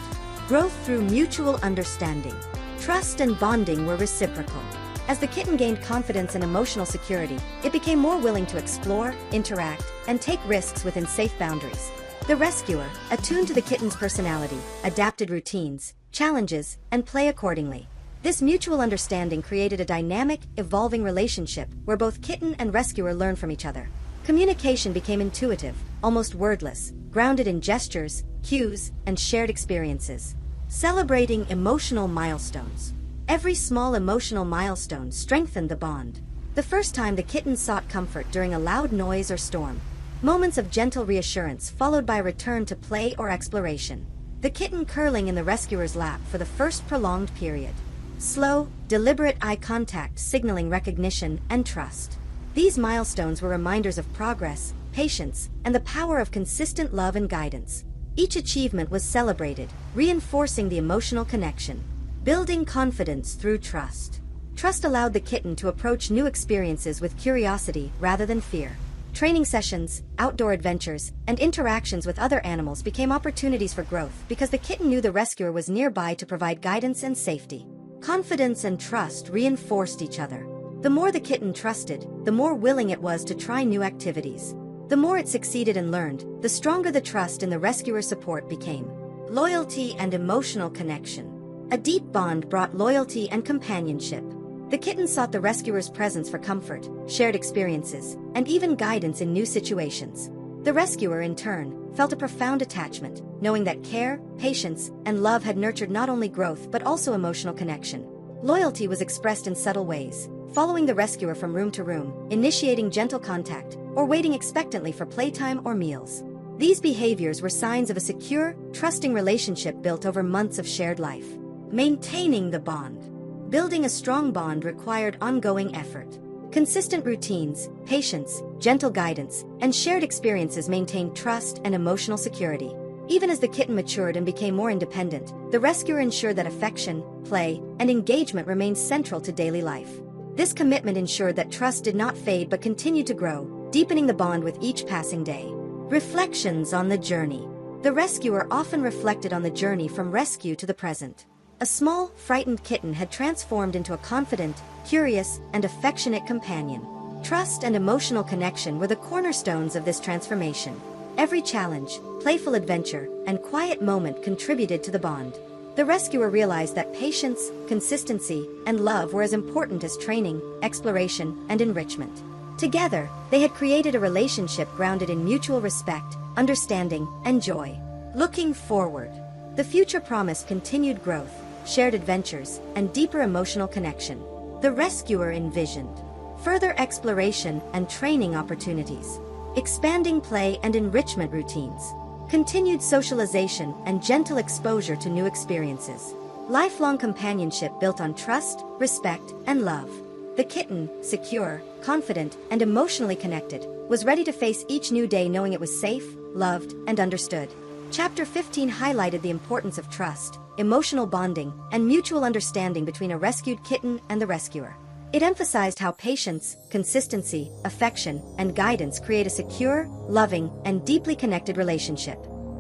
Growth through mutual understanding. Trust and bonding were reciprocal. As the kitten gained confidence and emotional security, it became more willing to explore, interact, and take risks within safe boundaries. The rescuer, attuned to the kitten's personality, adapted routines, challenges, and play accordingly. This mutual understanding created a dynamic, evolving relationship where both kitten and rescuer learned from each other. Communication became intuitive, almost wordless, grounded in gestures, cues, and shared experiences. Celebrating emotional milestones. Every small emotional milestone strengthened the bond. The first time the kitten sought comfort during a loud noise or storm. Moments of gentle reassurance followed by a return to play or exploration. The kitten curling in the rescuer's lap for the first prolonged period. Slow, deliberate eye contact signaling recognition and trust. These milestones were reminders of progress, patience, and the power of consistent love and guidance. Each achievement was celebrated, reinforcing the emotional connection. Building confidence through trust. Trust allowed the kitten to approach new experiences with curiosity rather than fear. Training sessions, outdoor adventures, and interactions with other animals became opportunities for growth because the kitten knew the rescuer was nearby to provide guidance and safety. Confidence and trust reinforced each other. The more the kitten trusted, the more willing it was to try new activities. The more it succeeded and learned, the stronger the trust in the rescuer's support became. Loyalty and emotional connection. A deep bond brought loyalty and companionship. The kitten sought the rescuer's presence for comfort, shared experiences, and even guidance in new situations. The rescuer, in turn, felt a profound attachment, knowing that care, patience, and love had nurtured not only growth but also emotional connection. Loyalty was expressed in subtle ways, following the rescuer from room to room, initiating gentle contact, or waiting expectantly for playtime or meals. These behaviors were signs of a secure, trusting relationship built over months of shared life. Maintaining the bond. Building a strong bond required ongoing effort. Consistent routines, patience, gentle guidance, and shared experiences maintained trust and emotional security. Even as the kitten matured and became more independent, the rescuer ensured that affection, play, and engagement remained central to daily life. This commitment ensured that trust did not fade but continued to grow, deepening the bond with each passing day. Reflections on the journey. The rescuer often reflected on the journey from rescue to the present. A small, frightened kitten had transformed into a confident, curious, and affectionate companion. Trust and emotional connection were the cornerstones of this transformation. Every challenge, playful adventure, and quiet moment contributed to the bond. The rescuer realized that patience, consistency, and love were as important as training, exploration, and enrichment. Together, they had created a relationship grounded in mutual respect, understanding, and joy. Looking forward, the future promised continued growth, shared adventures, and deeper emotional connection. The rescuer envisioned further exploration and training opportunities, expanding play and enrichment routines, continued socialization and gentle exposure to new experiences. Lifelong companionship built on trust, respect, and love. The kitten, secure, confident, and emotionally connected, was ready to face each new day knowing it was safe, loved, and understood. Chapter 15 highlighted the importance of trust, emotional bonding, and mutual understanding between a rescued kitten and the rescuer. It emphasized how patience, consistency, affection, and guidance create a secure, loving, and deeply connected relationship.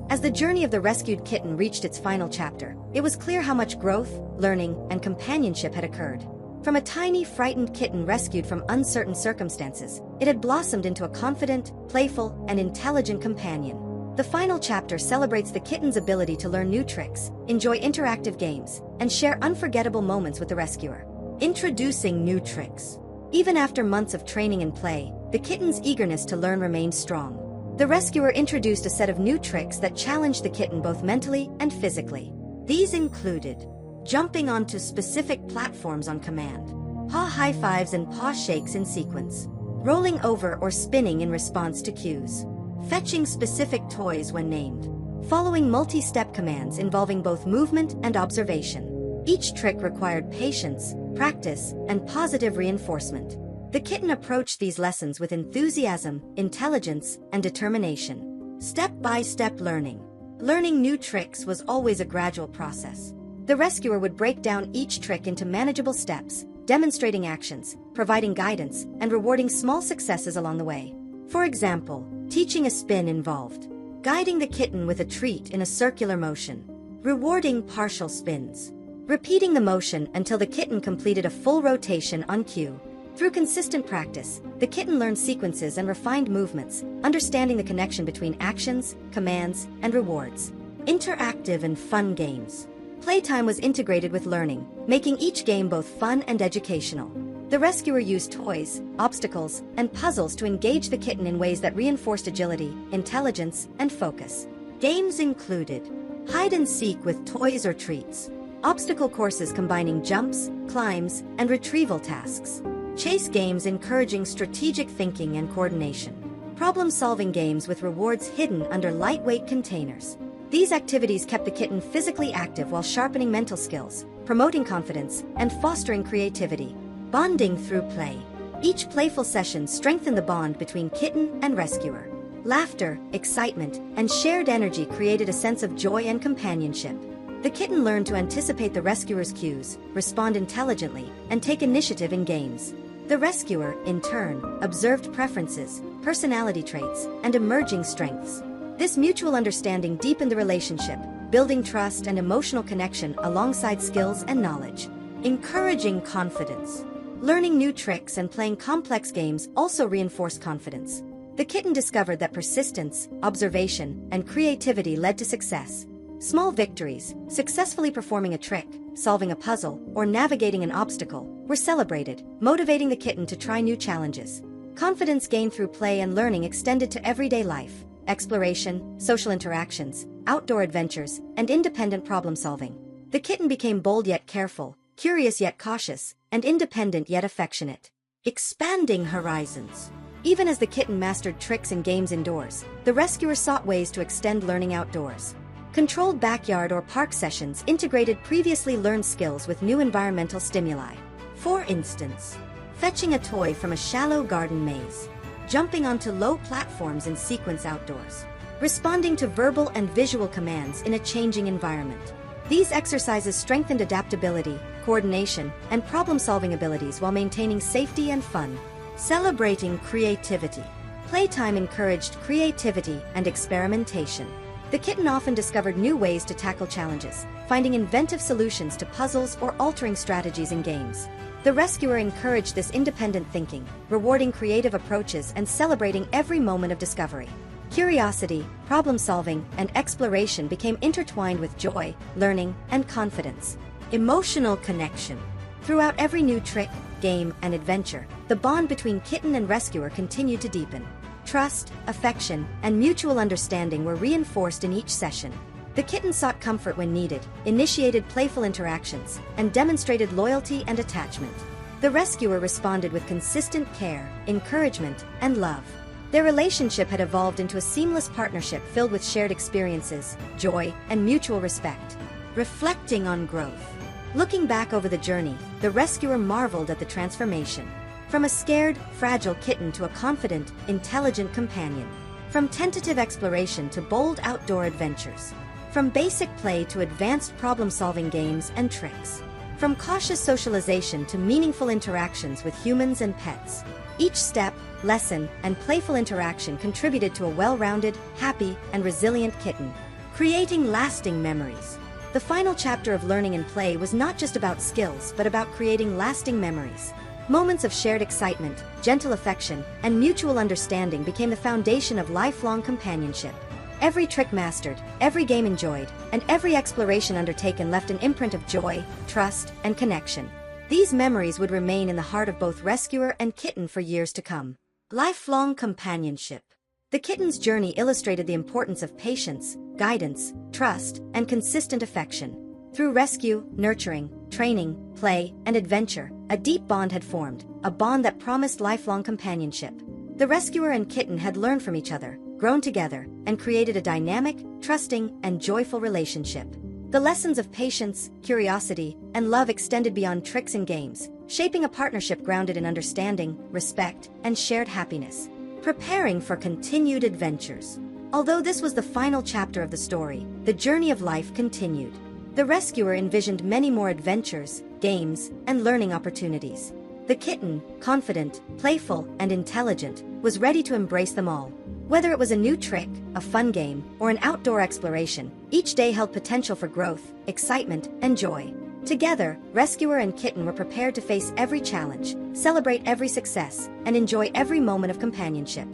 As the journey of the rescued kitten reached its final chapter, it was clear how much growth, learning, and companionship had occurred. From a tiny, frightened kitten rescued from uncertain circumstances, it had blossomed into a confident, playful, and intelligent companion. The final chapter celebrates the kitten's ability to learn new tricks, enjoy interactive games, and share unforgettable moments with the rescuer. Introducing new tricks. Even after months of training and play, the kitten's eagerness to learn remained strong. The rescuer introduced a set of new tricks that challenged the kitten both mentally and physically. These included jumping onto specific platforms on command, paw high fives and paw shakes in sequence, rolling over or spinning in response to cues, fetching specific toys when named, following multi-step commands involving both movement and observation. Each trick required patience, practice, and positive reinforcement. The kitten approached these lessons with enthusiasm, intelligence, and determination. Step-by-step learning. Learning new tricks was always a gradual process. The rescuer would break down each trick into manageable steps, demonstrating actions, providing guidance, and rewarding small successes along the way. For example, teaching a spin involved guiding the kitten with a treat in a circular motion, rewarding partial spins, repeating the motion until the kitten completed a full rotation on cue. Through consistent practice, the kitten learned sequences and refined movements, understanding the connection between actions, commands, and rewards. Interactive and fun games. Playtime was integrated with learning, making each game both fun and educational. The rescuer used toys, obstacles, and puzzles to engage the kitten in ways that reinforced agility, intelligence, and focus. Games included hide and seek with toys or treats, obstacle courses combining jumps, climbs, and retrieval tasks, chase games encouraging strategic thinking and coordination, problem-solving games with rewards hidden under lightweight containers. These activities kept the kitten physically active while sharpening mental skills, promoting confidence, and fostering creativity. Bonding through play. Each playful session strengthened the bond between kitten and rescuer. Laughter, excitement, and shared energy created a sense of joy and companionship. The kitten learned to anticipate the rescuer's cues, respond intelligently, and take initiative in games. The rescuer, in turn, observed preferences, personality traits, and emerging strengths. This mutual understanding deepened the relationship, building trust and emotional connection alongside skills and knowledge. Encouraging confidence. Learning new tricks and playing complex games also reinforced confidence. The kitten discovered that persistence, observation, and creativity led to success. Small victories, successfully performing a trick, solving a puzzle, or navigating an obstacle, were celebrated, motivating the kitten to try new challenges. Confidence gained through play and learning extended to everyday life, exploration, social interactions, outdoor adventures, and independent problem-solving. The kitten became bold yet careful, curious yet cautious, and independent yet affectionate. Expanding horizons. Even as the kitten mastered tricks and games indoors, the rescuer sought ways to extend learning outdoors. Controlled backyard or park sessions integrated previously learned skills with new environmental stimuli. For instance, fetching a toy from a shallow garden maze, jumping onto low platforms in sequence outdoors, responding to verbal and visual commands in a changing environment. These exercises strengthened adaptability, coordination, and problem-solving abilities while maintaining safety and fun. Celebrating creativity. Playtime encouraged creativity and experimentation. The kitten often discovered new ways to tackle challenges, finding inventive solutions to puzzles or altering strategies in games. The rescuer encouraged this independent thinking, rewarding creative approaches and celebrating every moment of discovery. Curiosity, problem-solving, and exploration became intertwined with joy, learning, and confidence. Emotional connection. Throughout every new trick, game, and adventure, the bond between kitten and rescuer continued to deepen. Trust, affection, and mutual understanding were reinforced in each session. The kitten sought comfort when needed, initiated playful interactions, and demonstrated loyalty and attachment. The rescuer responded with consistent care, encouragement, and love. Their relationship had evolved into a seamless partnership filled with shared experiences, joy, and mutual respect. Reflecting on growth. Looking back over the journey, the rescuer marveled at the transformation. From a scared, fragile kitten to a confident, intelligent companion. From tentative exploration to bold outdoor adventures. From basic play to advanced problem-solving games and tricks. From cautious socialization to meaningful interactions with humans and pets. Each step, lesson, and playful interaction contributed to a well-rounded, happy, and resilient kitten. Creating lasting memories. The final chapter of Learning and Play was not just about skills, but about creating lasting memories. Moments of shared excitement, gentle affection, and mutual understanding became the foundation of lifelong companionship. Every trick mastered, every game enjoyed, and every exploration undertaken left an imprint of joy, trust, and connection. These memories would remain in the heart of both rescuer and kitten for years to come. Lifelong companionship. The kitten's journey illustrated the importance of patience, guidance, trust, and consistent affection. Through rescue, nurturing, training, play, and adventure, a deep bond had formed, a bond that promised lifelong companionship. The rescuer and kitten had learned from each other, grown together, and created a dynamic, trusting, and joyful relationship. The lessons of patience, curiosity, and love extended beyond tricks and games, shaping a partnership grounded in understanding, respect, and shared happiness. Preparing for continued adventures. Although this was the final chapter of the story, the journey of life continued. The rescuer envisioned many more adventures, games, and learning opportunities. The kitten, confident, playful, and intelligent, was ready to embrace them all. Whether it was a new trick, a fun game, or an outdoor exploration, each day held potential for growth, excitement, and joy. Together, rescuer and kitten were prepared to face every challenge, celebrate every success, and enjoy every moment of companionship.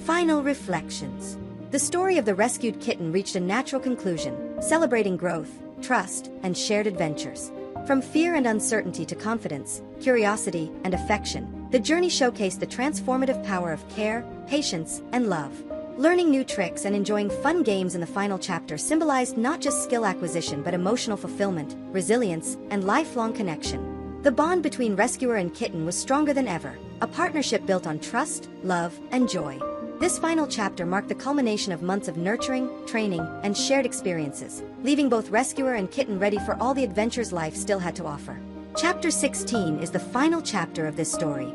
Final reflections. The story of the rescued kitten reached a natural conclusion, celebrating growth, trust, and shared adventures. From fear and uncertainty to confidence, curiosity, and affection, the journey showcased the transformative power of care, patience, and love. Learning new tricks and enjoying fun games in the final chapter symbolized not just skill acquisition but emotional fulfillment, resilience, and lifelong connection. The bond between rescuer and kitten was stronger than ever, a partnership built on trust, love, and joy. This final chapter marked the culmination of months of nurturing, training, and shared experiences, leaving both rescuer and kitten ready for all the adventures life still had to offer. Chapter 16 is the final chapter of this story,